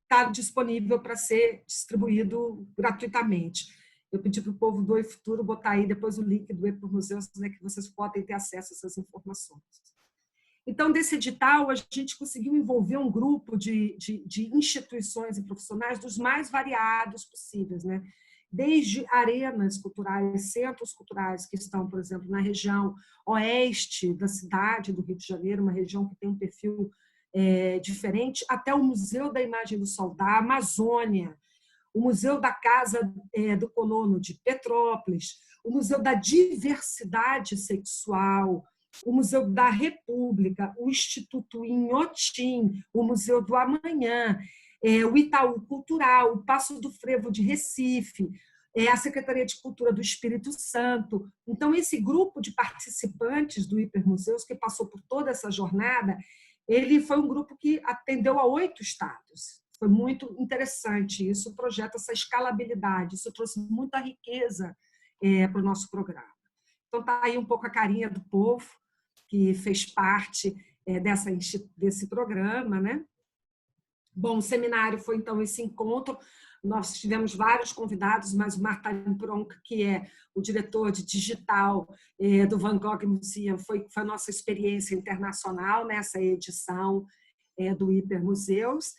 está disponível para ser distribuído gratuitamente. Eu pedi para o povo do eFuturo botar aí depois o link do Hipermuseus, né, que vocês podem ter acesso a essas informações. Então, desse edital, a gente conseguiu envolver um grupo de instituições e profissionais dos mais variados possíveis, né? Desde arenas culturais, centros culturais que estão, por exemplo, na região oeste da cidade do Rio de Janeiro, uma região que tem um perfil diferente, até o Museu da Imagem do Sol da Amazônia, o Museu da Casa do Colono de Petrópolis, o Museu da Diversidade Sexual o Museu da República, o Instituto Inhotim, o Museu do Amanhã, o Itaú Cultural, o Paço do Frevo de Recife, a Secretaria de Cultura do Espírito Santo. Então, esse grupo de participantes do Hipermuseus, que passou por toda essa jornada, ele foi um grupo que atendeu a 8 estados. Foi muito interessante isso, projeta essa escalabilidade, isso trouxe muita riqueza para o nosso programa. Então, está aí um pouco a carinha do povo, que fez parte desse programa, né? Bom, o seminário foi, então, esse encontro. Nós tivemos vários convidados, mas o Martin Pronk, que é o diretor de digital do Van Gogh Museum, foi a nossa experiência internacional nessa edição do Hipermuseus.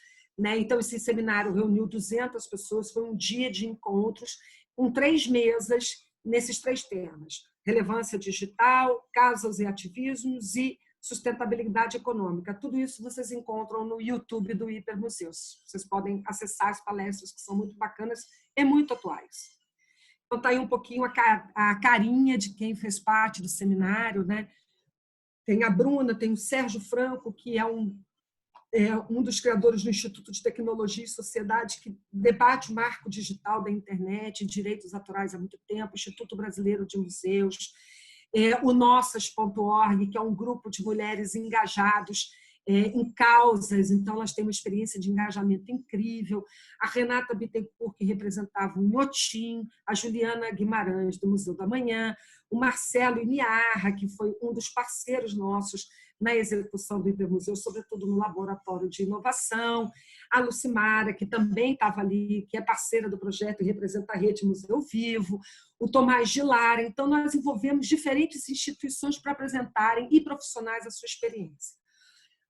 Então, esse seminário reuniu 200 pessoas, foi um dia de encontros com 3 mesas nesses 3 temas: relevância digital, causas e ativismos e sustentabilidade econômica. Tudo isso vocês encontram no YouTube do Hipermuseus. Vocês podem acessar as palestras, que são muito bacanas e muito atuais. Então, está aí um pouquinho a carinha de quem fez parte do seminário, né? Tem a Bruna, tem o Sérgio Franco, que é um dos criadores do Instituto de Tecnologia e Sociedade, que debate o marco digital da internet, direitos autorais há muito tempo, Instituto Brasileiro de Museus, o Nossas.org, que é um grupo de mulheres engajados em causas, então elas têm uma experiência de engajamento incrível, a Renata Bittencourt, que representava o Inhotim, a Juliana Guimarães, do Museu da Manhã, o Marcelo Iniarra, que foi um dos parceiros nossos na execução do Hipermuseu, sobretudo no laboratório de inovação, a Lucimara, que também estava ali, que é parceira do projeto e representa a Rede Museu Vivo, o Tomás de Lara. Então, nós envolvemos diferentes instituições para apresentarem e profissionais a sua experiência.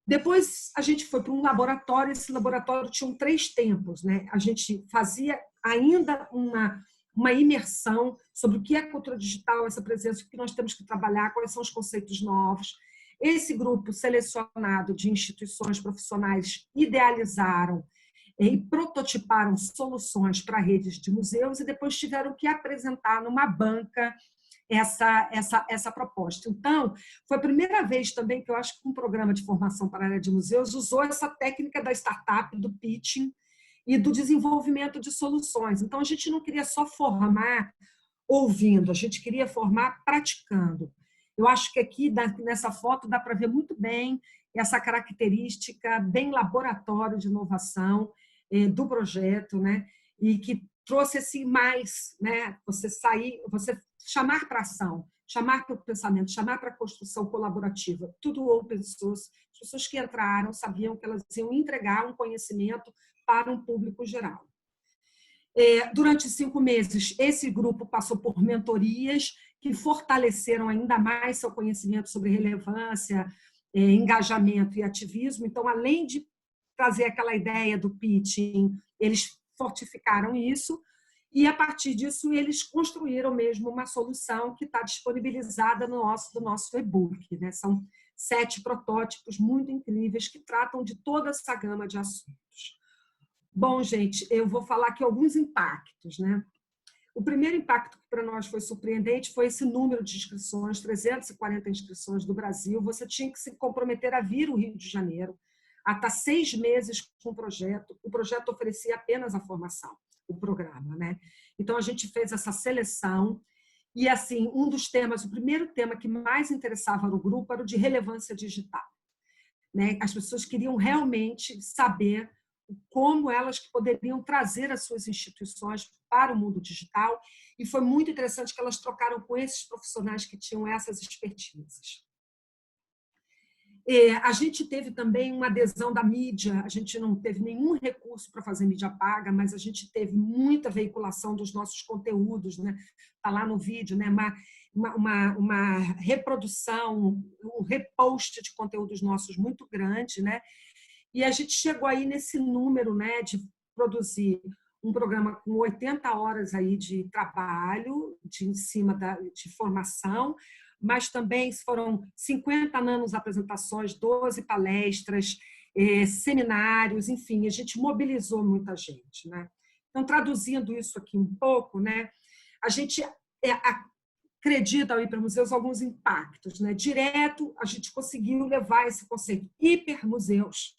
Depois, a gente foi para um laboratório, esse laboratório tinha 3 tempos, né? A gente fazia ainda uma imersão sobre o que é cultura digital, essa presença, o que nós temos que trabalhar, quais são os conceitos novos. Esse grupo selecionado de instituições profissionais idealizaram e prototiparam soluções para redes de museus e depois tiveram que apresentar numa banca essa proposta. Então, foi a primeira vez também que eu acho que um programa de formação para a área de museus usou essa técnica da startup, do pitching e do desenvolvimento de soluções. Então, a gente não queria só formar ouvindo, a gente queria formar praticando. Eu acho que aqui, nessa foto, dá para ver muito bem essa característica bem laboratório de inovação do projeto, né? E que trouxe esse mais, né? Você chamar para ação, chamar para o pensamento, chamar para a construção colaborativa, tudo open source. As pessoas que entraram sabiam que elas iam entregar um conhecimento para um público geral. Durante 5 meses, esse grupo passou por mentorias que fortaleceram ainda mais seu conhecimento sobre relevância, engajamento e ativismo. Então, além de trazer aquela ideia do pitching, eles fortificaram isso e, a partir disso, eles construíram mesmo uma solução que está disponibilizada no nosso e-book, né? São 7 protótipos muito incríveis que tratam de toda essa gama de assuntos. Bom, gente, eu vou falar aqui alguns impactos, né? O primeiro impacto que para nós foi surpreendente foi esse número de inscrições, 340 inscrições do Brasil. Você tinha que se comprometer a vir ao Rio de Janeiro, a estar 6 meses com o projeto. O projeto oferecia apenas a formação, o programa, né? Então, a gente fez essa seleção e, assim, um dos temas, o primeiro tema que mais interessava no grupo era o de relevância digital, né? As pessoas queriam realmente saber como elas poderiam trazer as suas instituições para o mundo digital, e foi muito interessante que elas trocaram com esses profissionais que tinham essas expertises. A gente teve também uma adesão da mídia, a gente não teve nenhum recurso para fazer mídia paga, mas a gente teve muita veiculação dos nossos conteúdos, né? Está lá no vídeo, né? Uma reprodução, um repost de conteúdos nossos muito grande, né? E a gente chegou aí nesse número, né, de produzir um programa com 80 horas aí de trabalho, em cima de formação, mas também foram 50 apresentações, 12 palestras, seminários, enfim, a gente mobilizou muita gente, né? Então, traduzindo isso aqui um pouco, né, a gente acredito ao Hipermuseus alguns impactos, né? Direto, a gente conseguiu levar esse conceito hipermuseus.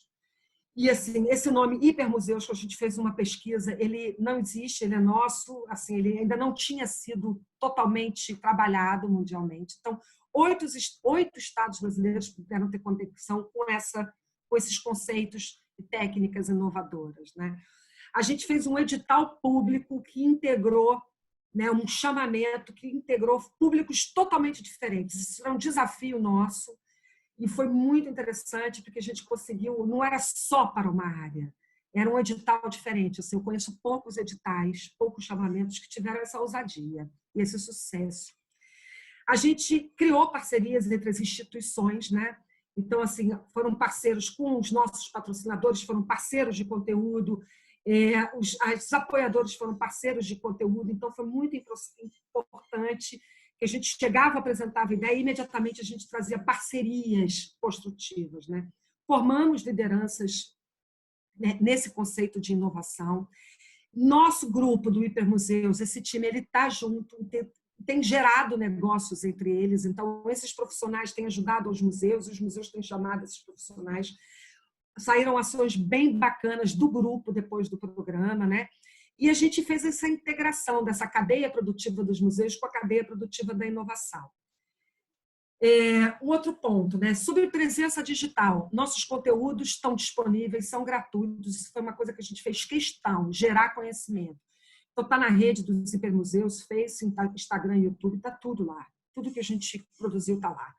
E assim, esse nome hipermuseus, que a gente fez uma pesquisa, ele não existe, ele é nosso, assim, ele ainda não tinha sido totalmente trabalhado mundialmente. Então, 8 estados brasileiros puderam ter conexão com esses conceitos e técnicas inovadoras, né? A gente fez um edital público que integrou, né, um chamamento que integrou públicos totalmente diferentes. Isso era um desafio nosso e foi muito interessante porque a gente conseguiu, não era só para uma área, era um edital diferente. Assim, eu conheço poucos editais, poucos chamamentos que tiveram essa ousadia e esse sucesso. A gente criou parcerias entre as instituições, né? Então, assim, foram parceiros com os nossos patrocinadores, foram parceiros de conteúdo, os apoiadores foram parceiros de conteúdo, então foi muito importante que a gente chegava, apresentava ideia e imediatamente a gente trazia parcerias construtivas, né? Formamos lideranças, né, nesse conceito de inovação. Nosso grupo do Hipermuseus, esse time, ele está junto, tem gerado negócios entre eles, então esses profissionais têm ajudado os museus têm chamado esses profissionais. Saíram ações bem bacanas do grupo depois do programa, né? E a gente fez essa integração dessa cadeia produtiva dos museus com a cadeia produtiva da inovação. Um outro ponto, né? Sobre presença digital. Nossos conteúdos estão disponíveis, são gratuitos. Isso foi uma coisa que a gente fez questão, gerar conhecimento. Então, está na rede dos Hipermuseus, Face, Instagram, YouTube, está tudo lá. Tudo que a gente produziu está lá.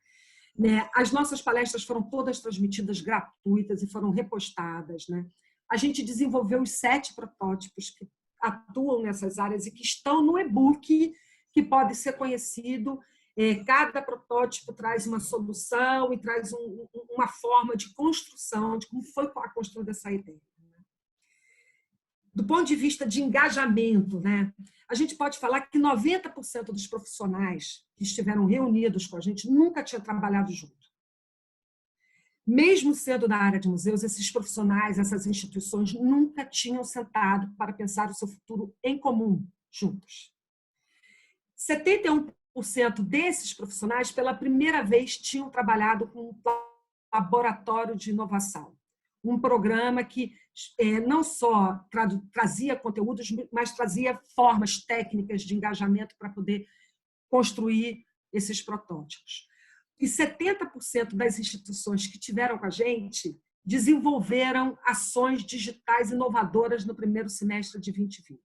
As nossas palestras foram todas transmitidas gratuitas e foram repostadas, né? A gente desenvolveu os 7 protótipos que atuam nessas áreas e que estão no e-book, que pode ser conhecido. Cada protótipo traz uma solução e traz uma forma de construção, de como foi a construção dessa ideia. Do ponto de vista de engajamento, né? A gente pode falar que 90% dos profissionais que estiveram reunidos com a gente nunca tinham trabalhado junto. Mesmo sendo da área de museus, esses profissionais, essas instituições nunca tinham sentado para pensar o seu futuro em comum, juntos. 71% desses profissionais, pela primeira vez, tinham trabalhado com um laboratório de inovação. Um programa que não só trazia conteúdos, mas trazia formas técnicas de engajamento para poder construir esses protótipos. E 70% das instituições que tiveram com a gente desenvolveram ações digitais inovadoras no primeiro semestre de 2020.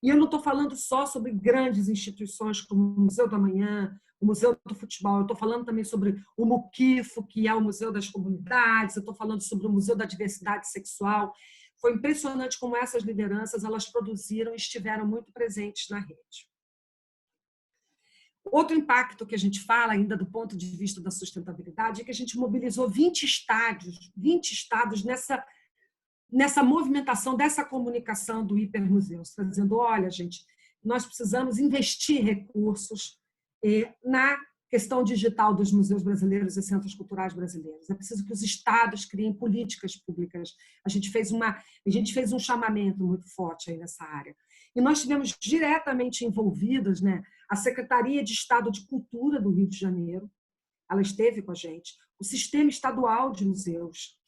E eu não estou falando só sobre grandes instituições como o Museu do Amanhã, o Museu do Futebol, eu estou falando também sobre o Muquifo, que é o Museu das Comunidades, eu estou falando sobre o Museu da Diversidade Sexual. Foi impressionante como essas lideranças elas produziram e estiveram muito presentes na rede. Outro impacto que a gente fala, ainda do ponto de vista da sustentabilidade, é que a gente mobilizou 20 estados nessa movimentação dessa comunicação do Hipermuseus, trazendo, olha, gente, nós precisamos investir recursos na questão digital dos museus brasileiros e centros culturais brasileiros. É preciso que os estados criem políticas públicas. A gente fez um chamamento muito forte aí nessa área. E nós estivemos diretamente envolvidos, né? A Secretaria de Estado de Cultura do Rio de Janeiro, ela esteve com a gente, o Sistema Estadual de Museus,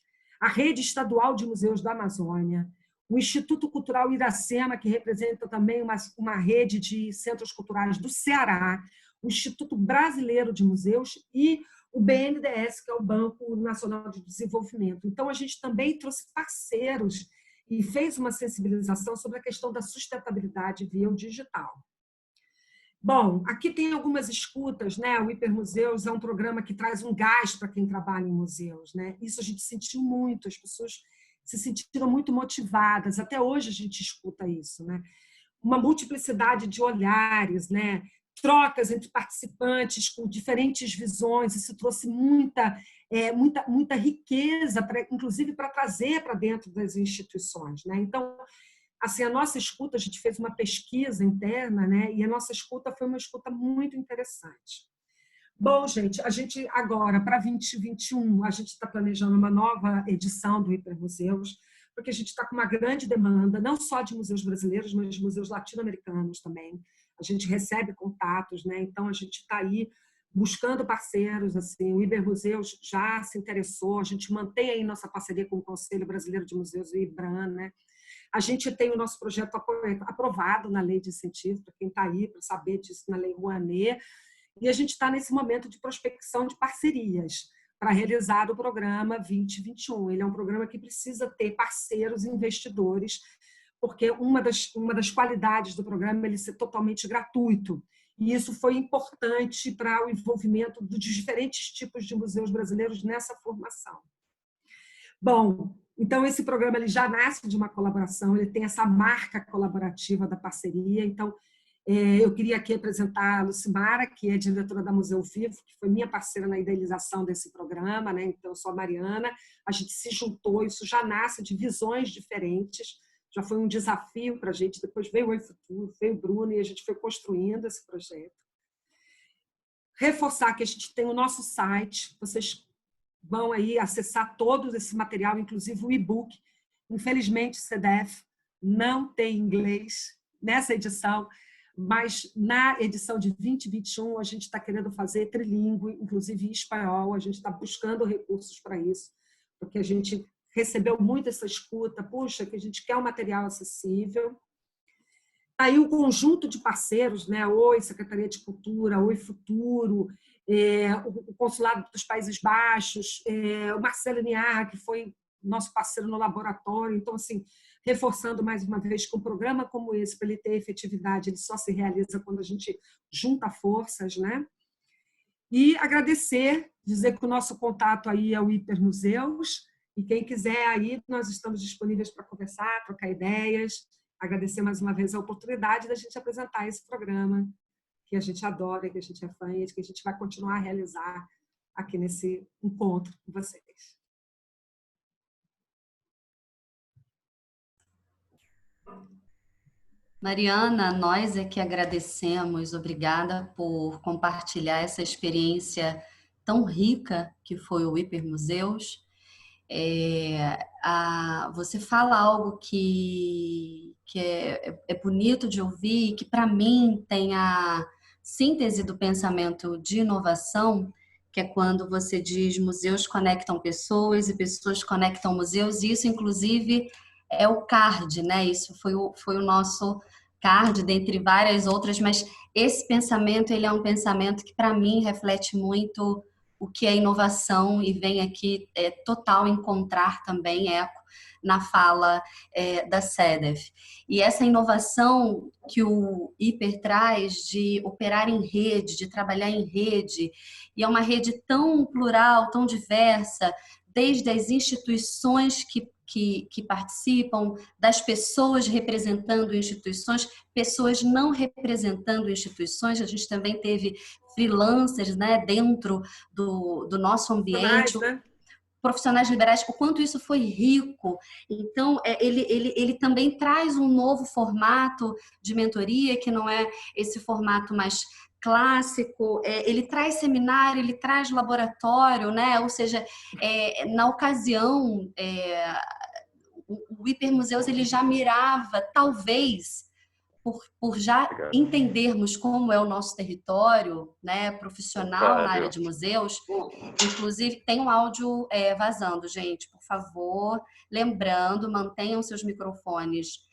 a Rede Estadual de Museus da Amazônia, o Instituto Cultural Iracema, que representa também uma rede de centros culturais do Ceará, o Instituto Brasileiro de Museus e o BNDES, que é o Banco Nacional de Desenvolvimento. Então, a gente também trouxe parceiros e fez uma sensibilização sobre a questão da sustentabilidade via o digital. Bom, aqui tem algumas escutas, né? O Hipermuseus é um programa que traz um gás para quem trabalha em museus, né? Isso a gente sentiu muito, as pessoas se sentiram muito motivadas. Até hoje a gente escuta isso, né? Uma multiplicidade de olhares, né? Trocas entre participantes com diferentes visões. Isso trouxe muita riqueza, inclusive para trazer para dentro das instituições, né? Então, assim, a nossa escuta, a gente fez uma pesquisa interna, né? E a nossa escuta foi uma escuta muito interessante. Bom, gente, a gente agora, para 2021, a gente está planejando uma nova edição do Hipermuseus, porque a gente está com uma grande demanda, não só de museus brasileiros, mas de museus latino-americanos também. a gente recebe contatos, né? Então a gente está aí buscando parceiros, assim, o Ibermuseus já se interessou, a gente mantém aí nossa parceria com o Conselho Brasileiro de Museus e o IBRAM, né? A gente tem o nosso projeto aprovado na Lei de Incentivo, para quem está aí para saber disso, na Lei Rouanet, e a gente está nesse momento de prospecção de parcerias para realizar o programa 2021. Ele é um programa que precisa ter parceiros e investidores, porque uma das qualidades do programa é ele ser totalmente gratuito. E isso foi importante para o envolvimento dos diferentes tipos de museus brasileiros nessa formação. Bom, então esse programa ele já nasce de uma colaboração, ele tem essa marca colaborativa da parceria. Então, eu queria aqui apresentar a Lucimara, que é diretora da Museu Vivo, que foi minha parceira na idealização desse programa, né? Então, eu sou a Mariana, a gente se juntou, isso já nasce de visões diferentes, já foi um desafio para a gente, depois veio o Oi Futuro, veio o Bruno, e a gente foi construindo esse projeto. Reforçar que a gente tem o nosso site, vocês vão aí acessar todo esse material, inclusive o e-book. Infelizmente, o CDF não tem inglês nessa edição, mas na edição de 2021 a gente está querendo fazer trilingüe, inclusive em espanhol, a gente está buscando recursos para isso, porque a gente recebeu muito essa escuta, puxa, que a gente quer um material acessível. Aí o conjunto de parceiros, né? Oi, Secretaria de Cultura, Oi Futuro, o Consulado dos Países Baixos, o Marcelo Niarra, que foi nosso parceiro no laboratório. Então, assim, reforçando mais uma vez que um programa como esse, para ele ter efetividade, ele só se realiza quando a gente junta forças, né? E agradecer, dizer que o nosso contato aí é o Hipermuseus, e quem quiser aí, nós estamos disponíveis para conversar, trocar ideias. Agradecer mais uma vez a oportunidade da gente apresentar esse programa, que a gente adora, que a gente é fã e que a gente vai continuar a realizar aqui nesse encontro com vocês.
Mariana, nós é que agradecemos, obrigada por compartilhar essa experiência tão rica que foi o Hipermuseus. Você fala algo que é bonito de ouvir, que para mim tem a síntese do pensamento de inovação, que é quando você diz museus conectam pessoas e pessoas conectam museus, e isso inclusive é o CARD, né? Isso foi o nosso CARD, dentre várias outras, mas esse pensamento ele é um pensamento que para mim reflete muito o que é inovação e vem aqui total encontrar também eco na fala da CEDEF. E essa inovação que o Hiper traz de operar em rede, de trabalhar em rede, e é uma rede tão plural, tão diversa, desde as instituições que participam, das pessoas representando instituições, pessoas não representando instituições. A gente também teve freelancers, né, dentro do nosso ambiente, profissionais liberais, o quanto isso foi rico. Então, ele também traz um novo formato de mentoria, que não é esse formato mais clássico, ele traz seminário, ele traz laboratório, né? Ou seja, na ocasião, o Hipermuseus ele já mirava, talvez, por já entendermos como é o nosso território, né, profissional na área de museus. Inclusive, tem um áudio vazando, gente, por favor. Lembrando, mantenham seus microfones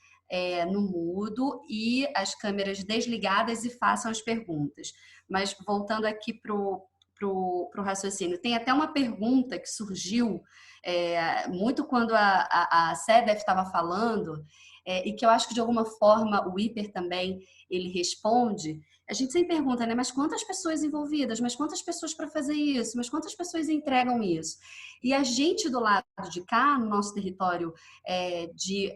no mudo e as câmeras desligadas e façam as perguntas. Mas voltando aqui pro raciocínio, tem até uma pergunta que surgiu muito quando a CEDEF estava falando, e que eu acho que de alguma forma o Hiper também ele responde. A gente sempre pergunta, né? Mas quantas pessoas envolvidas? Mas quantas pessoas para fazer isso? Mas quantas pessoas entregam isso? E a gente do lado de cá, no nosso território de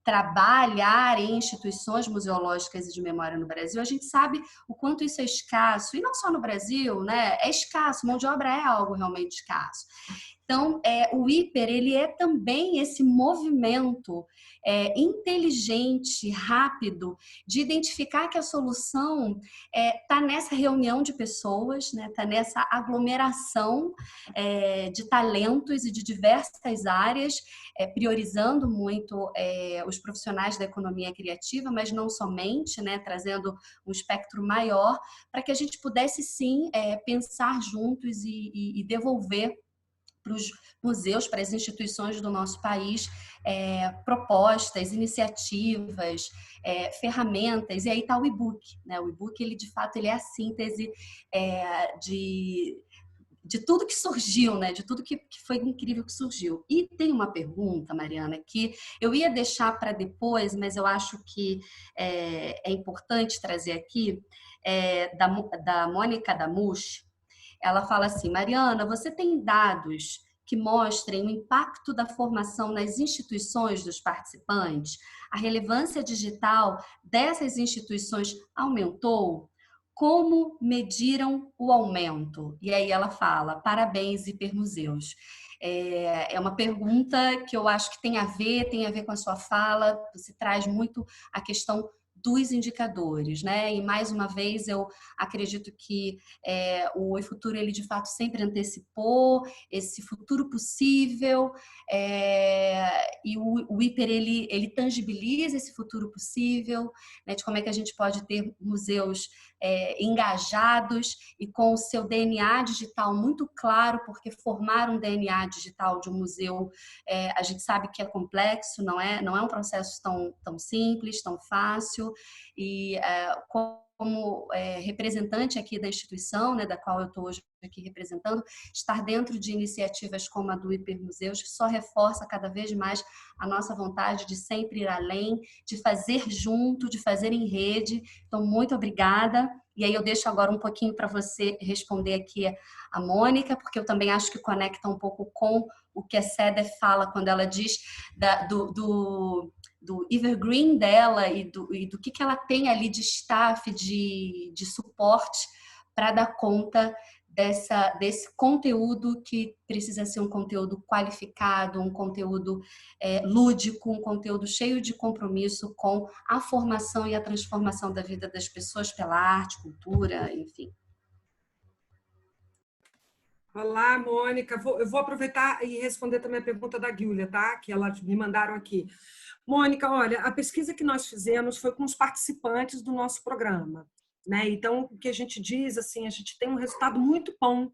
trabalhar em instituições museológicas e de memória no Brasil, a gente sabe o quanto isso é escasso. E não só no Brasil, né? É escasso, mão de obra é algo realmente escasso. Então, o Hiper, ele é também esse movimento inteligente, rápido, de identificar que a solução está nessa reunião de pessoas, né? Está nessa aglomeração de talentos e de diversas áreas, priorizando muito os profissionais da economia criativa, mas não somente, né? Trazendo um espectro maior, para que a gente pudesse sim pensar juntos e devolver para os museus, para as instituições do nosso país, propostas, iniciativas, ferramentas. E aí está o e-book, né? O e-book, ele de fato, ele é a síntese de tudo que surgiu, né? De tudo que foi incrível que surgiu. E tem uma pergunta, Mariana, que eu ia deixar para depois, mas eu acho que é importante trazer aqui, da Mônica Damush. Ela fala assim: Mariana, você tem dados que mostrem o impacto da formação nas instituições dos participantes? A relevância digital dessas instituições aumentou? Como mediram o aumento? E aí ela fala: parabéns, Hipermuseus. É uma pergunta que eu acho que tem a ver com a sua fala. Você traz muito a questão dos indicadores, né? E mais uma vez eu acredito que o Oi Futuro, ele de fato sempre antecipou esse futuro possível, e o Hiper, ele tangibiliza esse futuro possível, né? De como é que a gente pode ter museus engajados e com o seu DNA digital muito claro, porque formar um DNA digital de um museu, a gente sabe que é complexo, não é um processo tão simples, tão fácil. E como representante aqui da instituição, né, da qual eu estou hoje aqui representando, estar dentro de iniciativas como a do Hipermuseus só reforça cada vez mais a nossa vontade de sempre ir além, de fazer junto, de fazer em rede. Então, muito obrigada. E aí eu deixo agora um pouquinho para você responder aqui a Mônica, porque eu também acho que conecta um pouco com o que a Céder fala quando ela diz do evergreen dela e do que ela tem ali de staff, de suporte para dar conta desse conteúdo que precisa ser um conteúdo qualificado, um conteúdo lúdico, um conteúdo cheio de compromisso com a formação e a transformação da vida das pessoas pela arte, cultura, enfim.
Olá, Mônica. Eu vou aproveitar e responder também a pergunta da Giulia, tá? Que elas me mandaram aqui. Mônica, olha, a pesquisa que nós fizemos foi com os participantes do nosso programa, né? Então, o que a gente diz, assim, a gente tem um resultado muito bom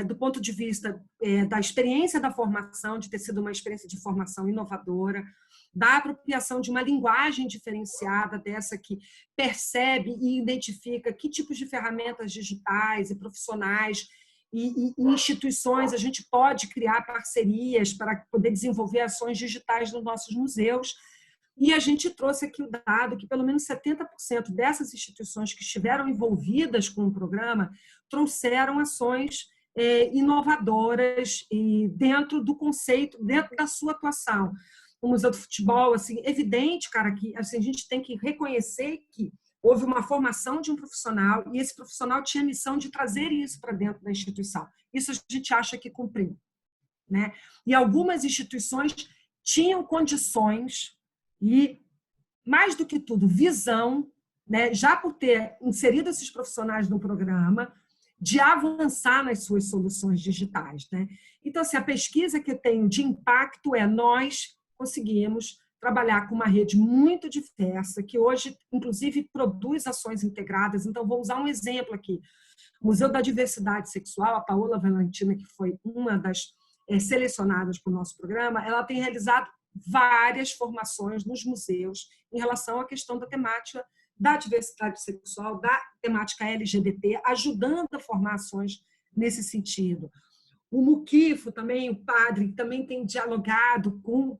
do ponto de vista da experiência da formação, de ter sido uma experiência de formação inovadora, da apropriação de uma linguagem diferenciada, dessa que percebe e identifica que tipos de ferramentas digitais e profissionais e instituições a gente pode criar parcerias para poder desenvolver ações digitais nos nossos museus. E a gente trouxe aqui o dado que pelo menos 70% dessas instituições que estiveram envolvidas com o programa trouxeram ações inovadoras e dentro do conceito, dentro da sua atuação. O Museu do Futebol, assim, evidente, cara, que assim, a gente tem que reconhecer que houve uma formação de um profissional e esse profissional tinha a missão de trazer isso para dentro da instituição. Isso a gente acha que cumpriu, né? E algumas instituições tinham condições e, mais do que tudo, visão, né, já por ter inserido esses profissionais no programa, de avançar nas suas soluções digitais, né? Então, assim, a pesquisa que eu tenho de impacto nós conseguimos trabalhar com uma rede muito diversa, que hoje, inclusive, produz ações integradas. Então, vou usar um exemplo aqui. O Museu da Diversidade Sexual, a Paola Valentina, que foi uma das selecionadas para o nosso programa, ela tem realizado várias formações nos museus em relação à questão da temática da diversidade sexual, da temática LGBT, ajudando a formar ações nesse sentido. O Muquifo também, o padre, também tem dialogado com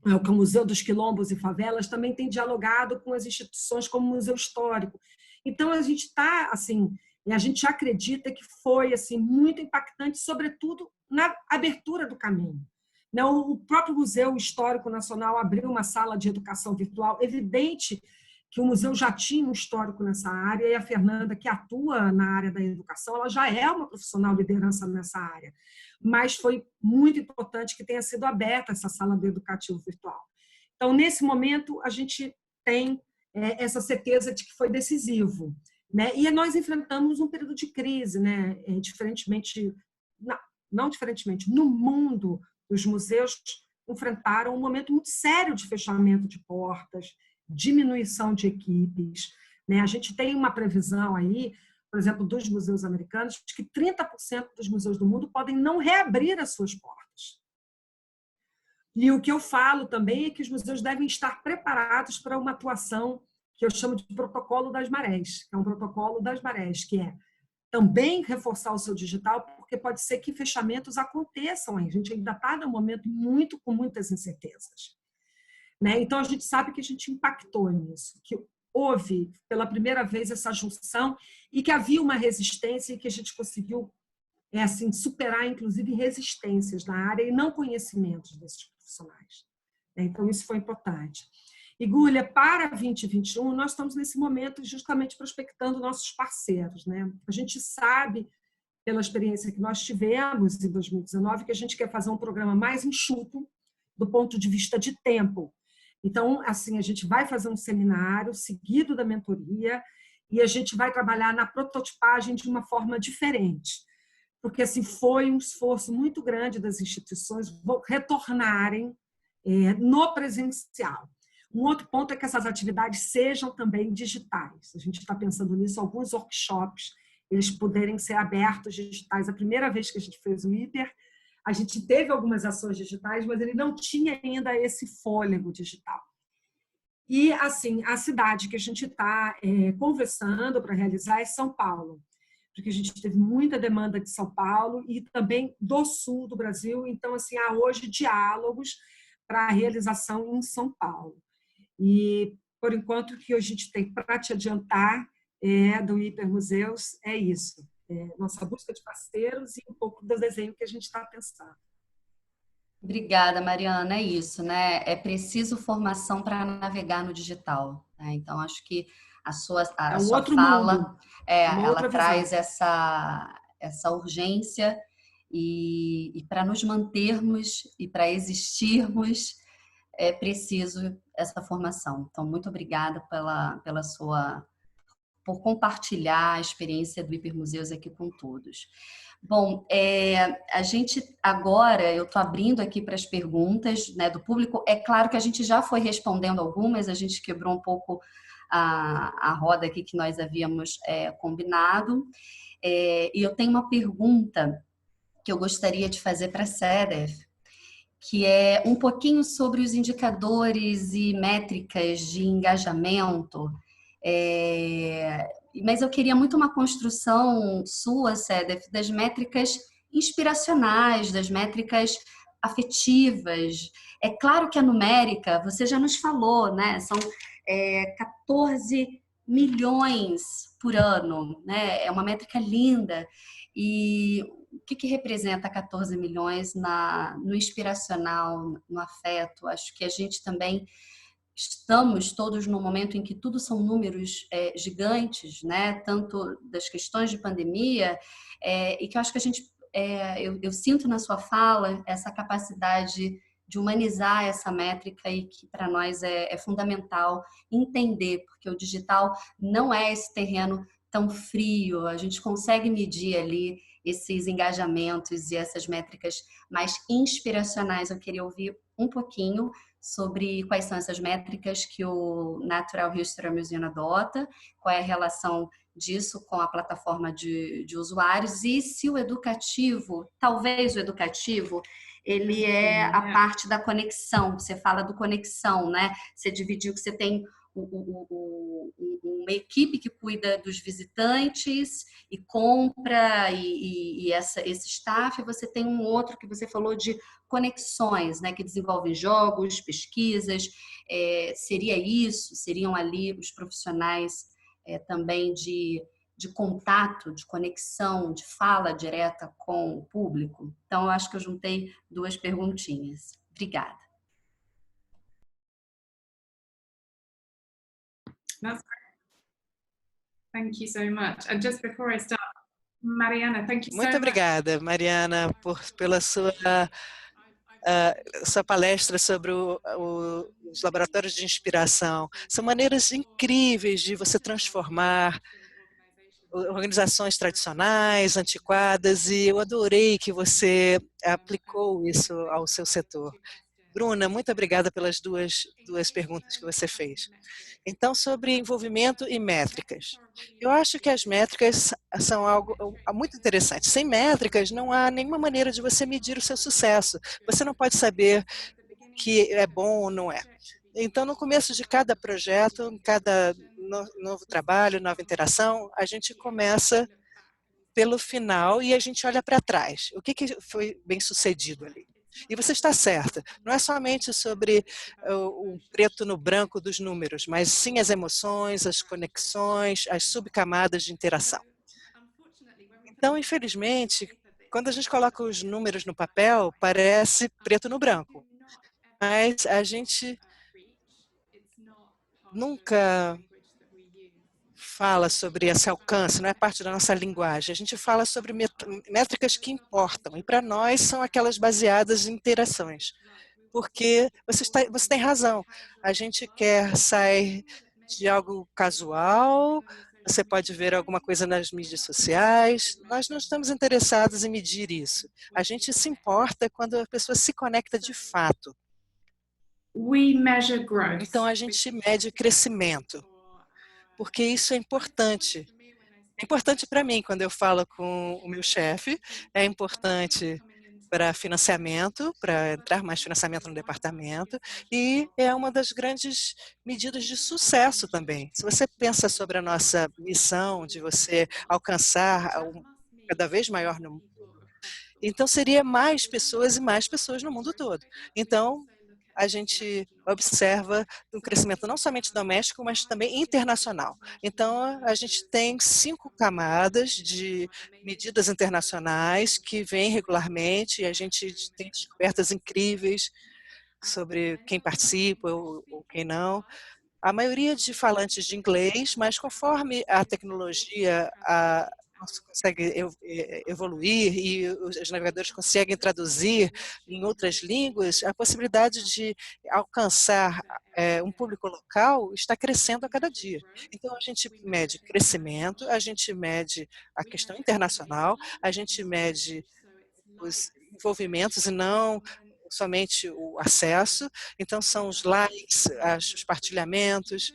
o Museu dos Quilombos e Favelas, também tem dialogado com as instituições como o Museu Histórico. Então, a gente está, assim, a gente acredita que foi, assim, muito impactante, sobretudo na abertura do caminho. O próprio Museu Histórico Nacional abriu uma sala de educação virtual. Evidente que o museu já tinha um histórico nessa área, e a Fernanda, que atua na área da educação, ela já é uma profissional liderança nessa área. Mas foi muito importante que tenha sido aberta essa sala de educativo virtual. Então, nesse momento, a gente tem essa certeza de que foi decisivo, né? E nós enfrentamos um período de crise, né? Não diferentemente, no mundo, os museus enfrentaram um momento muito sério de fechamento de portas, diminuição de equipes, né? A gente tem uma previsão aí, por exemplo, dos museus americanos, de que 30% dos museus do mundo podem não reabrir as suas portas. E o que eu falo também é que os museus devem estar preparados para uma atuação que eu chamo de protocolo das marés, que é um protocolo das marés, que é também reforçar o seu digital, porque pode ser que fechamentos aconteçam. A gente ainda está num momento com muitas incertezas, né? Então, a gente sabe que a gente impactou nisso, que houve, pela primeira vez, essa junção e que havia uma resistência e que a gente conseguiu assim, superar, inclusive, resistências na área e não conhecimentos desses profissionais. Então, isso foi importante. E, Gúlia, para 2021, nós estamos nesse momento justamente prospectando nossos parceiros, né? A gente sabe, pela experiência que nós tivemos em 2019, que a gente quer fazer um programa mais enxuto do ponto de vista de tempo. Então, assim, a gente vai fazer um seminário seguido da mentoria e a gente vai trabalhar na prototipagem de uma forma diferente, porque assim, foi um esforço muito grande das instituições retornarem no presencial. Um outro ponto é que essas atividades sejam também digitais. A gente está pensando nisso, alguns workshops, eles poderem ser abertos digitais. A primeira vez que a gente fez o Hiper, a gente teve algumas ações digitais, mas ele não tinha ainda esse fôlego digital. E, assim, a cidade que a gente está conversando para realizar é São Paulo, porque a gente teve muita demanda de São Paulo e também do sul do Brasil. Então, assim, há hoje diálogos para a realização em São Paulo. E, por enquanto, o que a gente tem para te adiantar do Hipermuseus é isso. Nossa busca de parceiros e um pouco do desenho que a gente está pensando.
Obrigada, Mariana. É isso, né? É preciso formação para navegar no digital, né? Então, acho que a sua fala, ela traz essa urgência e para nos mantermos e para existirmos é preciso essa formação. Então, muito obrigada por compartilhar a experiência do Hipermuseus aqui com todos. Bom, a gente agora, eu estou abrindo aqui para as perguntas, né, do público. É claro que a gente já foi respondendo algumas, a gente quebrou um pouco a roda aqui que nós havíamos combinado. E eu tenho uma pergunta que eu gostaria de fazer para a Sedef, que é um pouquinho sobre os indicadores e métricas de engajamento. Mas eu queria muito uma construção sua, Sedef, das métricas inspiracionais, das métricas afetivas. É claro que a numérica, você já nos falou, né? São 14 milhões por ano, né? É uma métrica linda. E o que representa 14 milhões no inspiracional, no afeto? Acho que a gente também estamos todos num momento em que tudo são números gigantes, né? Tanto das questões de pandemia, e que eu acho que a gente, eu sinto na sua fala essa capacidade de humanizar essa métrica e que para nós é fundamental entender, porque o digital não é esse terreno tão frio, a gente consegue medir ali esses engajamentos e essas métricas mais inspiracionais. Eu queria ouvir um pouquinho sobre quais são essas métricas que o Natural History Museum adota, qual é a relação disso com a plataforma de usuários e se o educativo, talvez o educativo, ele é a parte da conexão. Você fala do conexão, né? Você dividiu que você tem uma equipe que cuida dos visitantes e compra e esse staff, você tem um outro que você falou de conexões, né, que desenvolvem jogos, pesquisas, seria isso? Seriam ali os profissionais também de contato, de conexão, de fala direta com o público? Então, eu acho que eu juntei duas perguntinhas. Obrigada.
That's great. Thank you so much. And just before I start, Mariana, thank you so much.
Muito obrigada, Mariana, pela sua sua palestra sobre os laboratórios de inspiração. São maneiras incríveis de você transformar organizações tradicionais, antiquadas, e eu adorei que você aplicou isso ao seu setor. Bruna, muito obrigada pelas duas perguntas que você fez. Então, sobre envolvimento e métricas. Eu acho que as métricas são algo muito interessante. Sem métricas, não há nenhuma maneira de você medir o seu sucesso. Você não pode saber o que é bom ou não é. Então, no começo de cada projeto, cada novo trabalho, nova interação, a gente começa pelo final e a gente olha para trás. O que foi bem sucedido ali? E você está certa, não é somente sobre o preto no branco dos números, mas sim as emoções, as conexões, as subcamadas de interação. Então, infelizmente, quando a gente coloca os números no papel, parece preto no branco, mas a gente nunca fala sobre esse alcance, não é parte da nossa linguagem. A gente fala sobre métricas que importam, e para nós são aquelas baseadas em interações. Porque você tem razão, a gente quer sair de algo casual, você pode ver alguma coisa nas mídias sociais, nós não estamos interessados em medir isso. A gente se importa quando a pessoa se conecta de fato. Então a gente mede crescimento, porque isso é importante. É importante para mim quando eu falo com o meu chefe, é importante para financiamento, para entrar mais financiamento no departamento, e é uma das grandes medidas de sucesso também. Se você pensa sobre a nossa missão de você alcançar um cada vez maior no mundo, então seria mais pessoas e mais pessoas no mundo todo. Então, a gente observa um crescimento não somente doméstico, mas também internacional. Então, a gente tem 5 camadas de medidas internacionais que vêm regularmente, e a gente tem descobertas incríveis sobre quem participa ou quem não. A maioria de falantes de inglês, mas conforme a tecnologia consegue evoluir e os navegadores conseguem traduzir em outras línguas, a possibilidade de alcançar um público local está crescendo a cada dia. Então, a gente mede crescimento, a gente mede a questão internacional, a gente mede os envolvimentos e não somente o acesso. Então, são os likes, os partilhamentos,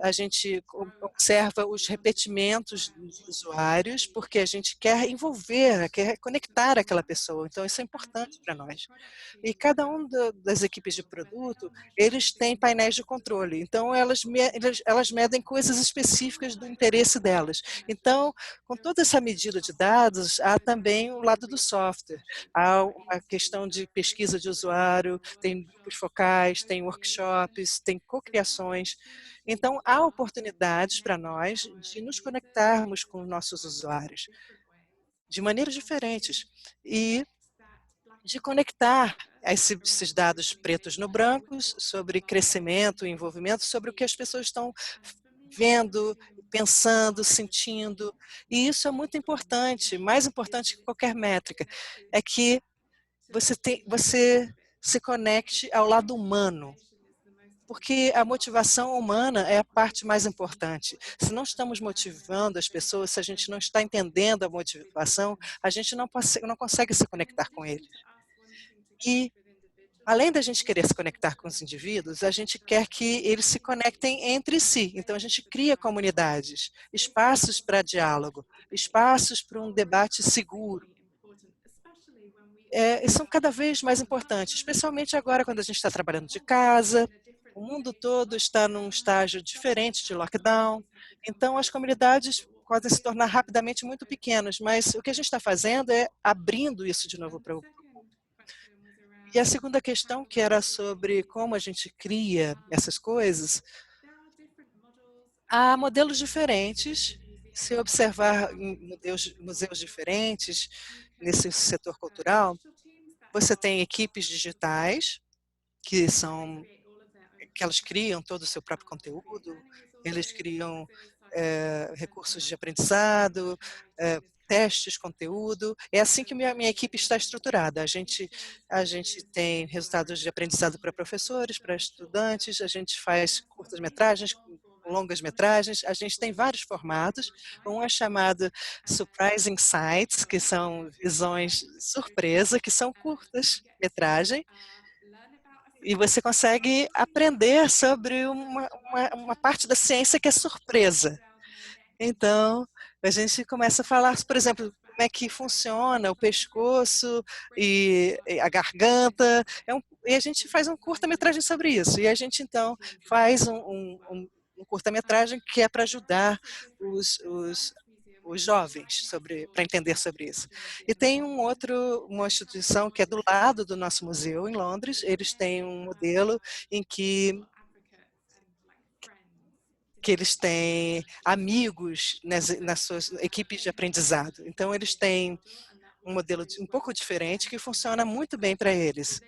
a gente observa os repetimentos dos usuários, porque a gente quer envolver, quer conectar aquela pessoa. Então, isso é importante para nós. E cada um das equipes de produto, eles têm painéis de controle. Então, elas medem coisas específicas do interesse delas. Então, com toda essa medida de dados, há também o lado do software. Há uma questão de pesquisa de usuário, tem grupos focais, tem workshops, tem cocriações. Então, há oportunidades para nós de nos conectarmos com os nossos usuários de maneiras diferentes e de conectar esses dados pretos no brancos sobre crescimento e envolvimento, sobre o que as pessoas estão vendo, pensando, sentindo. E isso é muito importante, mais importante que qualquer métrica, é que você se conecte ao lado humano, porque a motivação humana é a parte mais importante. Se não estamos motivando as pessoas, se a gente não está entendendo a motivação, a gente não consegue se conectar com eles. E, além da gente querer se conectar com os indivíduos, a gente quer que eles se conectem entre si. Então, a gente cria comunidades, espaços para diálogo, espaços para um debate seguro. São cada vez mais importantes, especialmente agora quando a gente está trabalhando de casa, o mundo todo está num estágio diferente de lockdown, então as comunidades podem se tornar rapidamente muito pequenas, mas o que a gente está fazendo é abrindo isso de novo para o mundo. E a segunda questão, que era sobre como a gente cria essas coisas, há modelos diferentes. Se observar em museus diferentes nesse setor cultural, você tem equipes digitais, que elas criam todo o seu próprio conteúdo, eles criam recursos de aprendizado, testes, conteúdo. É assim que minha equipe está estruturada. A gente tem resultados de aprendizado para professores, para estudantes, a gente faz curtas-metragens, longas-metragens, a gente tem vários formatos. Um é chamado Surprising Sights, que são visões surpresa, que são curtas-metragem, e você consegue aprender sobre uma parte da ciência que é surpresa. Então, a gente começa a falar, por exemplo, como é que funciona o pescoço e a garganta, e a gente faz um curta-metragem sobre isso. E a gente, então, faz um curta-metragem que é para ajudar os jovens para entender sobre isso. E tem uma instituição que é do lado do nosso museu, em Londres. Eles têm um modelo em que eles têm amigos nas suas equipes de aprendizado. Então, eles têm um modelo um pouco diferente que funciona muito bem para eles.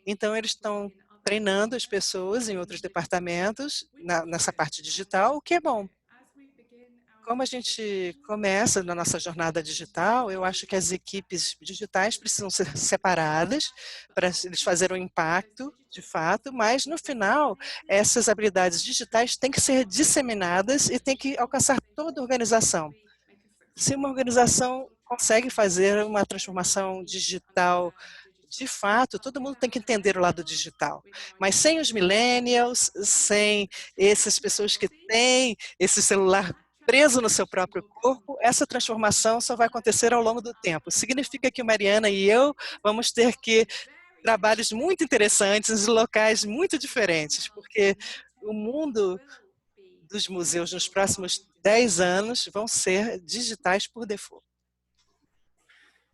Então, eles estão treinando as pessoas em outros departamentos nessa parte digital, o que é bom. Como a gente começa na nossa jornada digital, eu acho que as equipes digitais precisam ser separadas para eles fazerem um impacto, de fato, mas no final, essas habilidades digitais têm que ser disseminadas e têm que alcançar toda a organização. Se uma organização consegue fazer uma transformação digital de fato, todo mundo tem que entender o lado digital. Mas sem os millennials, sem essas pessoas que têm esse celular preso no seu próprio corpo, essa transformação só vai acontecer ao longo do tempo. Significa que Mariana e eu vamos ter que trabalhos muito interessantes em locais muito diferentes, porque o mundo dos museus nos próximos 10 anos vão ser digitais por default.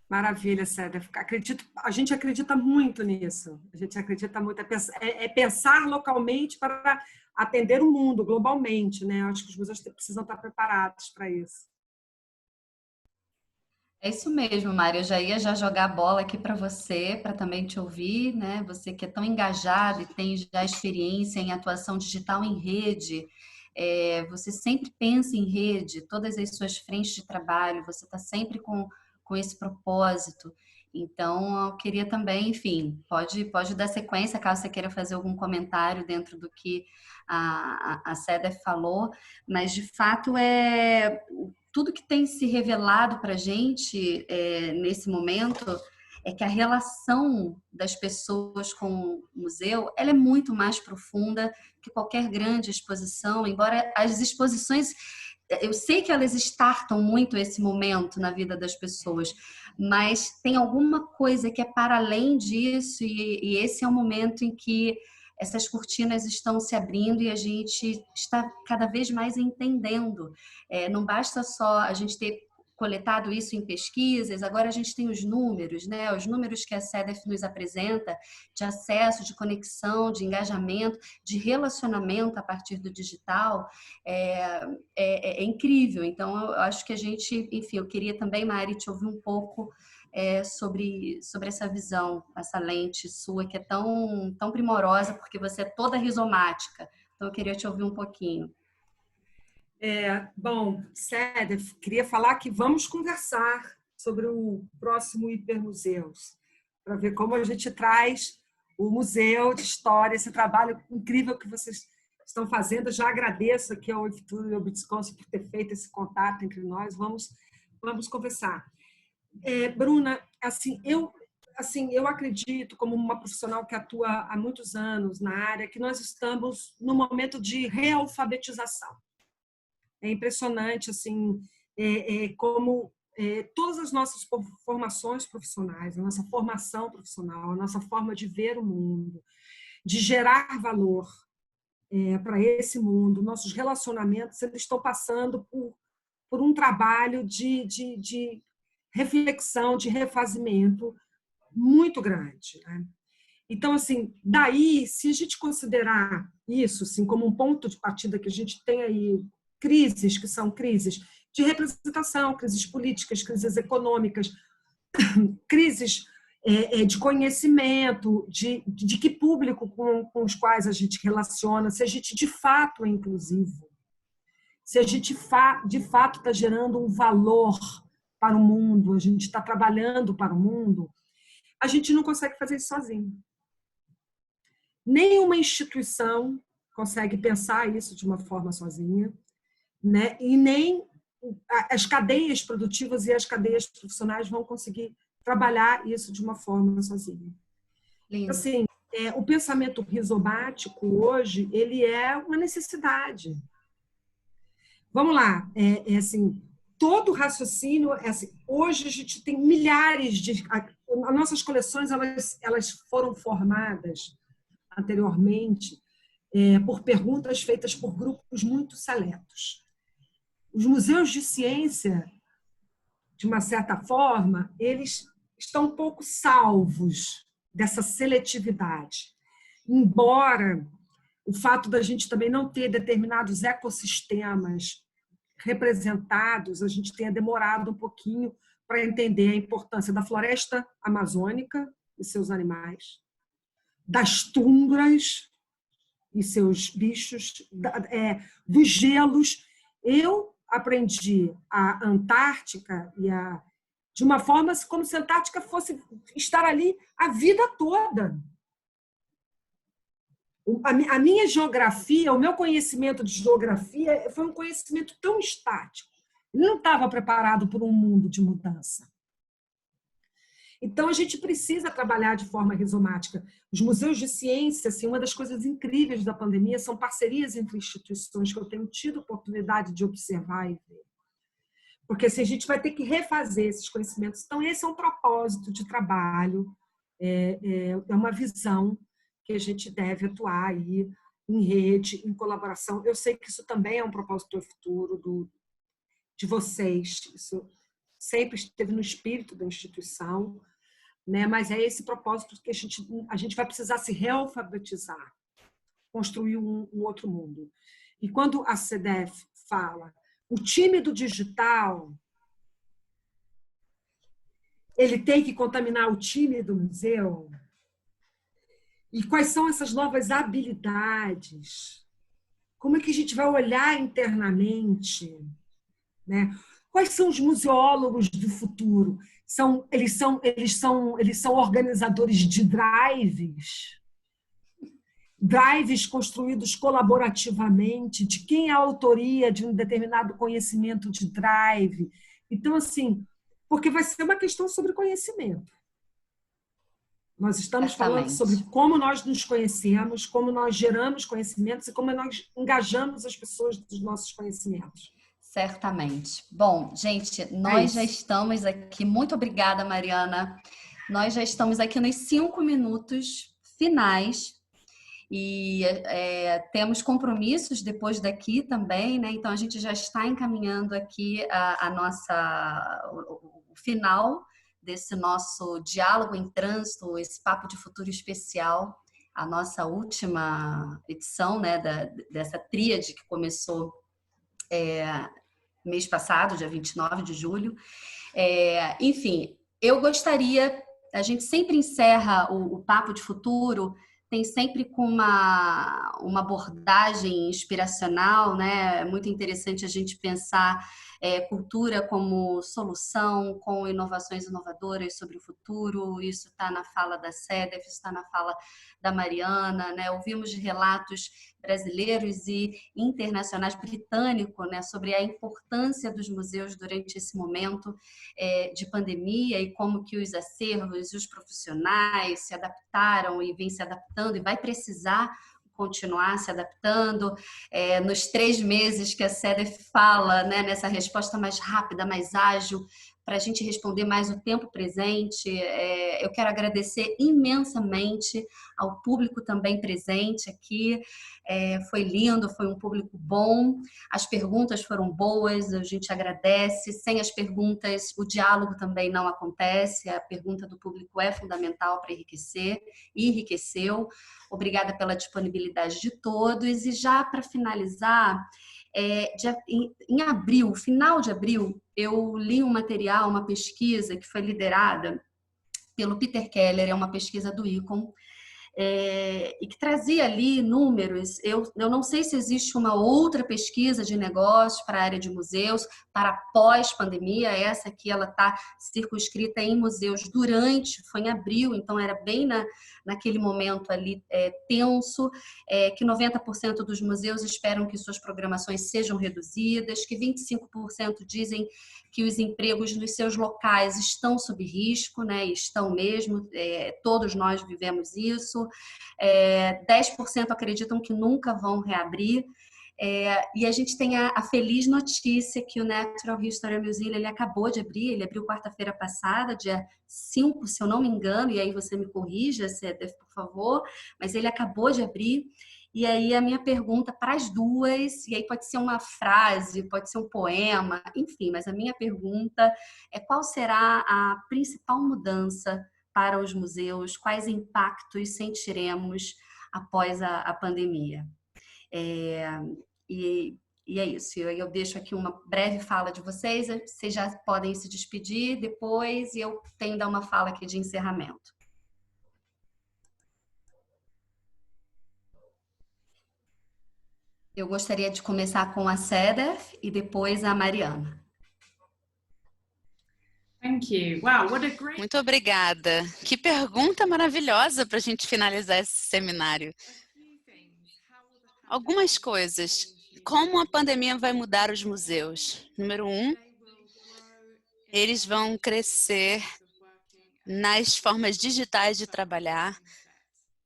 Maravilha, Célia. A gente acredita muito nisso. A gente acredita muito. É pensar localmente para atender o mundo globalmente, né? Acho que os museus precisam estar preparados para isso.
É isso mesmo, Mari. Eu já ia jogar a bola aqui para você, para também te ouvir, né? Você que é tão engajado e tem já experiência em atuação digital em rede. Você sempre pensa em rede, todas as suas frentes de trabalho, você está sempre com esse propósito. Então, eu queria também, enfim, pode dar sequência, caso você queira fazer algum comentário dentro do que a Célia falou, mas, de fato, tudo que tem se revelado para a gente nesse momento é que a relação das pessoas com o museu ela é muito mais profunda que qualquer grande exposição, embora as exposições eu sei que elas startam muito esse momento na vida das pessoas, mas tem alguma coisa que é para além disso e esse é o momento em que essas cortinas estão se abrindo e a gente está cada vez mais entendendo. Não basta só a gente ter coletado isso em pesquisas, agora a gente tem os números, né? Os números que a CEDEF nos apresenta de acesso, de conexão, de engajamento, de relacionamento a partir do digital, é incrível. Então, eu acho que a gente, enfim, eu queria também, Mari, te ouvir um pouco sobre essa visão, essa lente sua que é tão primorosa, porque você é toda rizomática. Então, eu queria te ouvir um pouquinho.
Bom, Célia, queria falar que vamos conversar sobre o próximo Hipermuseus, para ver como a gente traz o Museu de História, esse trabalho incrível que vocês estão fazendo. Eu já agradeço aqui ao Futuro e ao Bitcoin por ter feito esse contato entre nós. Vamos conversar. Bruna, eu acredito, como uma profissional que atua há muitos anos na área, que nós estamos no momento de realfabetização. É impressionante como todas as nossas formações profissionais, a nossa formação profissional, a nossa forma de ver o mundo, de gerar valor para esse mundo, nossos relacionamentos, eles estão passando por um trabalho de reflexão, de refazimento muito grande, né? Então, daí, se a gente considerar isso como um ponto de partida que a gente tem aí, crises que são crises de representação, crises políticas, crises econômicas, crises de conhecimento, de que público com os quais a gente relaciona, se a gente de fato é inclusivo, se a gente de fato está gerando um valor para o mundo, a gente está trabalhando para o mundo, a gente não consegue fazer isso sozinho. Nenhuma instituição consegue pensar isso de uma forma sozinha, né? E nem as cadeias produtivas e as cadeias profissionais vão conseguir trabalhar isso de uma forma sozinha.
Lindo.
Assim, o pensamento rizomático hoje, ele é uma necessidade. Vamos lá, assim, todo raciocínio, assim, hoje a gente tem milhares de... As nossas coleções, elas foram formadas anteriormente por perguntas feitas por grupos muito seletos. Os museus de ciência, de uma certa forma, eles estão um pouco salvos dessa seletividade. Embora o fato da gente também não ter determinados ecossistemas representados, a gente tenha demorado um pouquinho para entender a importância da floresta amazônica e seus animais, das tundras e seus bichos, dos gelos. Eu aprendi a Antártica de uma forma como se a Antártica fosse estar ali a vida toda. A minha geografia, o meu conhecimento de geografia foi um conhecimento tão estático. Ele não estava preparado para um mundo de mudança. Então, a gente precisa trabalhar de forma rizomática. Os museus de ciência, assim, uma das coisas incríveis da pandemia são parcerias entre instituições que eu tenho tido oportunidade de observar e ver. Porque assim, a gente vai ter que refazer esses conhecimentos. Então, esse é um propósito de trabalho, é uma visão que a gente deve atuar aí em rede, em colaboração. Eu sei que isso também é um propósito futuro de vocês. Isso sempre esteve no espírito da instituição, né? Mas é esse propósito que a gente vai precisar se realfabetizar, construir um outro mundo. E quando a CDF fala o time do digital, ele tem que contaminar o time do museu. E quais são essas novas habilidades? Como é que a gente vai olhar internamente, né? Quais são os museólogos do futuro? Eles são organizadores de drives construídos colaborativamente, de quem é a autoria de um determinado conhecimento de drive. Então, assim, porque vai ser uma questão sobre conhecimento. Nós estamos falando sobre como nós nos conhecemos, como nós geramos conhecimentos e como nós engajamos as pessoas dos nossos conhecimentos.
Certamente. Bom, gente, nós já estamos aqui. Muito obrigada, Mariana. Nós já estamos aqui nos 5 minutos finais e temos compromissos depois daqui também, né? Então, a gente já está encaminhando aqui o final desse nosso diálogo em trânsito, esse papo de futuro especial, a nossa última edição, né, dessa tríade que começou mês passado, dia 29 de julho. Enfim, eu gostaria, a gente sempre encerra o papo de futuro, tem sempre com uma abordagem inspiracional, né? É muito interessante a gente pensar cultura como solução, com inovações inovadoras sobre o futuro. Isso está na fala da CDF, está na fala da Mariana, né? Ouvimos de relatos brasileiros e internacionais britânicos, né, sobre a importância dos museus durante esse momento de pandemia e como que os acervos e os profissionais se adaptaram e vêm se adaptando e vai precisar continuar se adaptando nos 3 meses que a CDF fala, né, nessa resposta mais rápida, mais ágil, para a gente responder mais o tempo presente. Eu quero agradecer imensamente ao público também presente aqui. Foi lindo, foi um público bom, as perguntas foram boas, a gente agradece. Sem as perguntas, o diálogo também não acontece, a pergunta do público é fundamental para enriquecer, e enriqueceu. Obrigada pela disponibilidade de todos. E já para finalizar, em abril, final de abril, eu li um material, uma pesquisa que foi liderada pelo Peter Keller, é uma pesquisa do ICOM, e que trazia ali números. Eu não sei se existe uma outra pesquisa de negócios para a área de museus, para pós-pandemia. Essa aqui ela está circunscrita em museus foi em abril, então era bem naquele momento ali tenso, que 90% dos museus esperam que suas programações sejam reduzidas, que 25% dizem que os empregos nos seus locais estão sob risco, né? Estão mesmo, todos nós vivemos isso. 10% acreditam que nunca vão reabrir. E a gente tem a feliz notícia que o Natural History Museum ele acabou de abrir, ele abriu quarta-feira passada, dia 5, se eu não me engano, e aí você me corrija, Cedef, por favor, mas ele acabou de abrir. E aí a minha pergunta para as duas, e aí pode ser uma frase, pode ser um poema, enfim, mas a minha pergunta é qual será a principal mudança para os museus, quais impactos sentiremos após a pandemia? E é isso, eu deixo aqui uma breve fala de vocês já podem se despedir depois e eu tenho que dar uma fala aqui de encerramento. Eu gostaria de começar com a Cedef e depois a Mariana.
Muito obrigada. Que pergunta maravilhosa para a gente finalizar esse seminário. Algumas coisas. Como a pandemia vai mudar os museus? Número 1, eles vão crescer nas formas digitais de trabalhar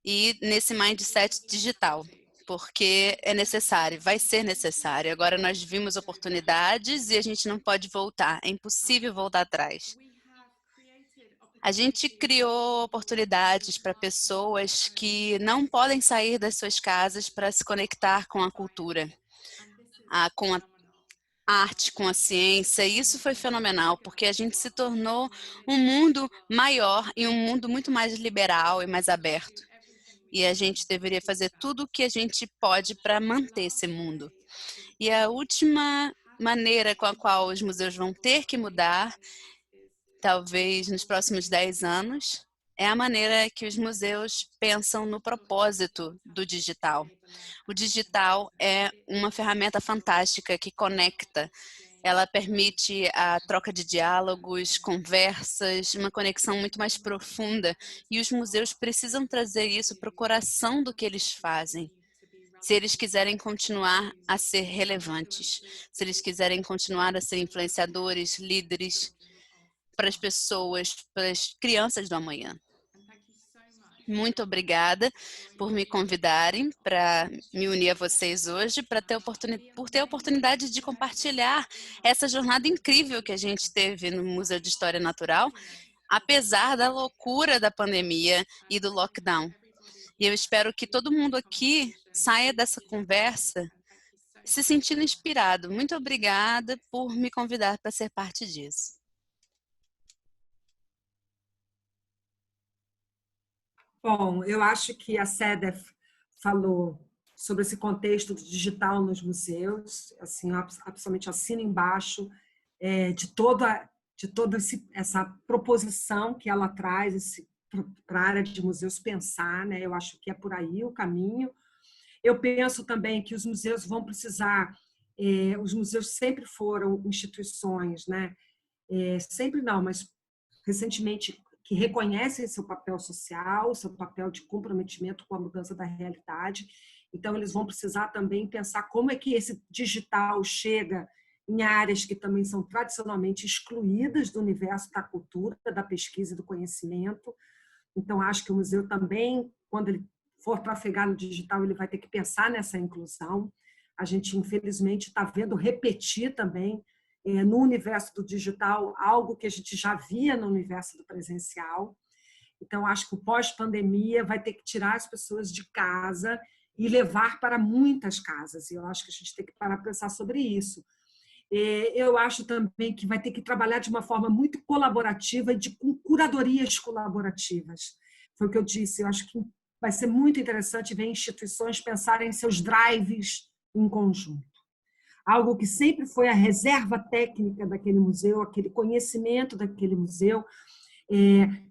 e nesse mindset digital, porque é necessário, vai ser necessário. Agora nós vimos oportunidades e a gente não pode voltar, é impossível voltar atrás. A gente criou oportunidades para pessoas que não podem sair das suas casas para se conectar com a cultura, com a arte, com a ciência. E isso foi fenomenal, porque a gente se tornou um mundo maior e um mundo muito mais liberal e mais aberto. E a gente deveria fazer tudo o que a gente pode para manter esse mundo. E a última maneira com a qual os museus vão ter que mudar, talvez nos próximos 10 anos, é a maneira que os museus pensam no propósito do digital. O digital é uma ferramenta fantástica que conecta. Ela permite a troca de diálogos, conversas, uma conexão muito mais profunda. E os museus precisam trazer isso para o coração do que eles fazem. Se eles quiserem continuar a ser relevantes, se eles quiserem continuar a ser influenciadores, líderes para as pessoas, para as crianças do amanhã. Muito obrigada por me convidarem para me unir a vocês hoje, por ter a oportunidade de compartilhar essa jornada incrível que a gente teve no Museu de História Natural, apesar da loucura da pandemia e do lockdown. E eu espero que todo mundo aqui saia dessa conversa se sentindo inspirado. Muito obrigada por me convidar para ser parte disso.
Bom, eu acho que a Cedef falou sobre esse contexto do digital nos museus, assim, absolutamente assino embaixo de toda essa proposição que ela traz para a área de museus pensar, né? Eu acho que é por aí o caminho. Eu penso também que os museus vão precisar, os museus sempre foram instituições, né? Sempre não, mas recentemente que reconhecem seu papel social, seu papel de comprometimento com a mudança da realidade. Então, eles vão precisar também pensar como é que esse digital chega em áreas que também são tradicionalmente excluídas do universo da cultura, da pesquisa e do conhecimento. Então, acho que o museu também, quando ele for trafegar no digital, ele vai ter que pensar nessa inclusão. A gente, infelizmente, está vendo repetir também no universo do digital, algo que a gente já via no universo do presencial. Então, acho que o pós-pandemia vai ter que tirar as pessoas de casa e levar para muitas casas. E eu acho que a gente tem que parar para pensar sobre isso. Eu acho também que vai ter que trabalhar de uma forma muito colaborativa e com curadorias colaborativas. Foi o que eu disse. Eu acho que vai ser muito interessante ver instituições pensarem em seus drives em conjunto. Algo que sempre foi a reserva técnica daquele museu, aquele conhecimento daquele museu,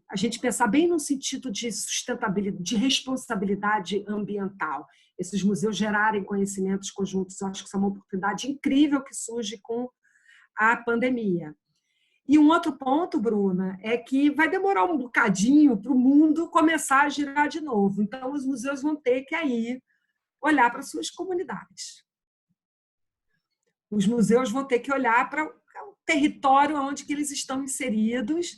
a gente pensar bem no sentido de sustentabilidade, de responsabilidade ambiental. Esses museus gerarem conhecimentos conjuntos, eu acho que isso é uma oportunidade incrível que surge com a pandemia. E um outro ponto, Bruna, é que vai demorar um bocadinho para o mundo começar a girar de novo. Então, os museus vão ter que aí olhar para suas comunidades. Os museus vão ter que olhar para o território onde que eles estão inseridos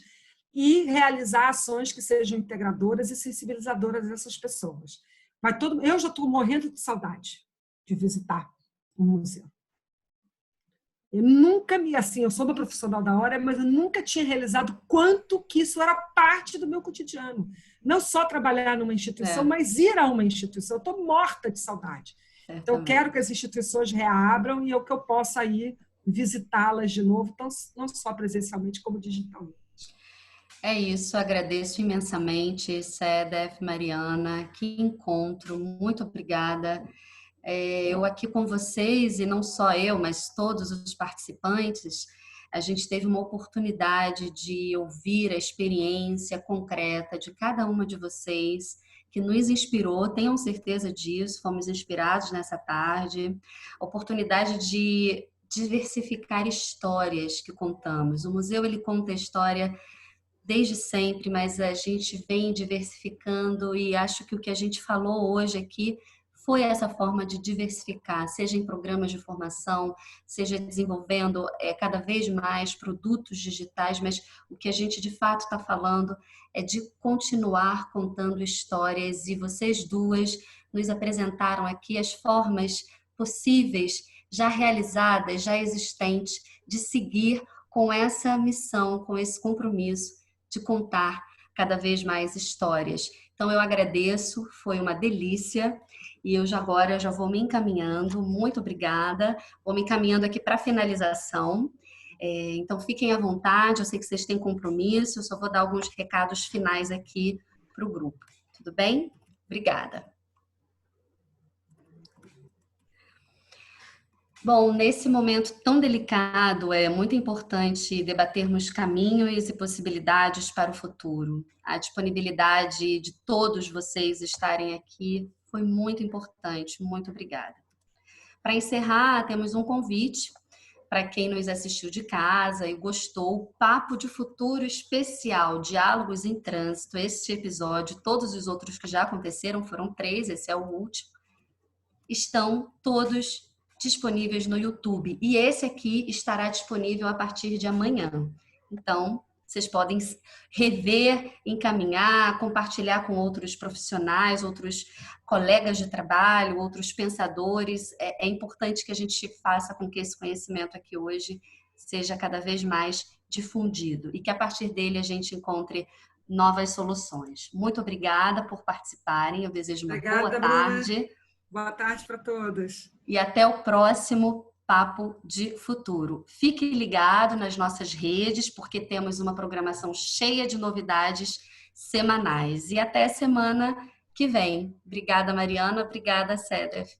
e realizar ações que sejam integradoras e sensibilizadoras dessas pessoas. Eu já estou morrendo de saudade de visitar um museu. Eu nunca eu sou uma profissional da hora, mas eu nunca tinha realizado quanto que isso era parte do meu cotidiano. Não só trabalhar numa instituição, mas ir a uma instituição. Eu estou morta de saudade. Então, eu quero que as instituições reabram e que eu possa ir visitá-las de novo, não só presencialmente, como digitalmente.
É isso, agradeço imensamente, Sedef, Mariana, que encontro, muito obrigada. Eu aqui com vocês, e não só eu, mas todos os participantes, a gente teve uma oportunidade de ouvir a experiência concreta de cada uma de vocês, que nos inspirou, tenham certeza disso, fomos inspirados nessa tarde, oportunidade de diversificar histórias que contamos. O museu, ele conta a história desde sempre, mas a gente vem diversificando e acho que o que a gente falou hoje aqui foi essa forma de diversificar, seja em programas de formação, seja desenvolvendo cada vez mais produtos digitais, mas o que a gente de fato está falando é de continuar contando histórias, e vocês duas nos apresentaram aqui as formas possíveis, já realizadas, já existentes, de seguir com essa missão, com esse compromisso de contar cada vez mais histórias. Então eu agradeço, foi uma delícia. E eu agora já vou me encaminhando, muito obrigada, vou me encaminhando aqui para a finalização. Então fiquem à vontade, eu sei que vocês têm compromisso, eu só vou dar alguns recados finais aqui para o grupo. Tudo bem? Obrigada. Bom, nesse momento tão delicado, é muito importante debatermos caminhos e possibilidades para o futuro. A disponibilidade de todos vocês estarem aqui foi muito importante, muito obrigada. Para encerrar, temos um convite para quem nos assistiu de casa e gostou, Papo de Futuro especial, Diálogos em Trânsito. Este episódio, todos os outros que já aconteceram, foram 3, esse é o último, estão todos disponíveis no YouTube. E esse aqui estará disponível a partir de amanhã. Então, vocês podem rever, encaminhar, compartilhar com outros profissionais, outros colegas de trabalho, outros pensadores. É importante que a gente faça com que esse conhecimento aqui hoje seja cada vez mais difundido e que a partir dele a gente encontre novas soluções. Muito obrigada por participarem. Eu desejo uma boa tarde.
Bruna. Boa tarde para todos.
E até o próximo Papo de Futuro. Fique ligado nas nossas redes, porque temos uma programação cheia de novidades semanais. E até a semana que vem. Obrigada, Mariana. Obrigada, Sedef.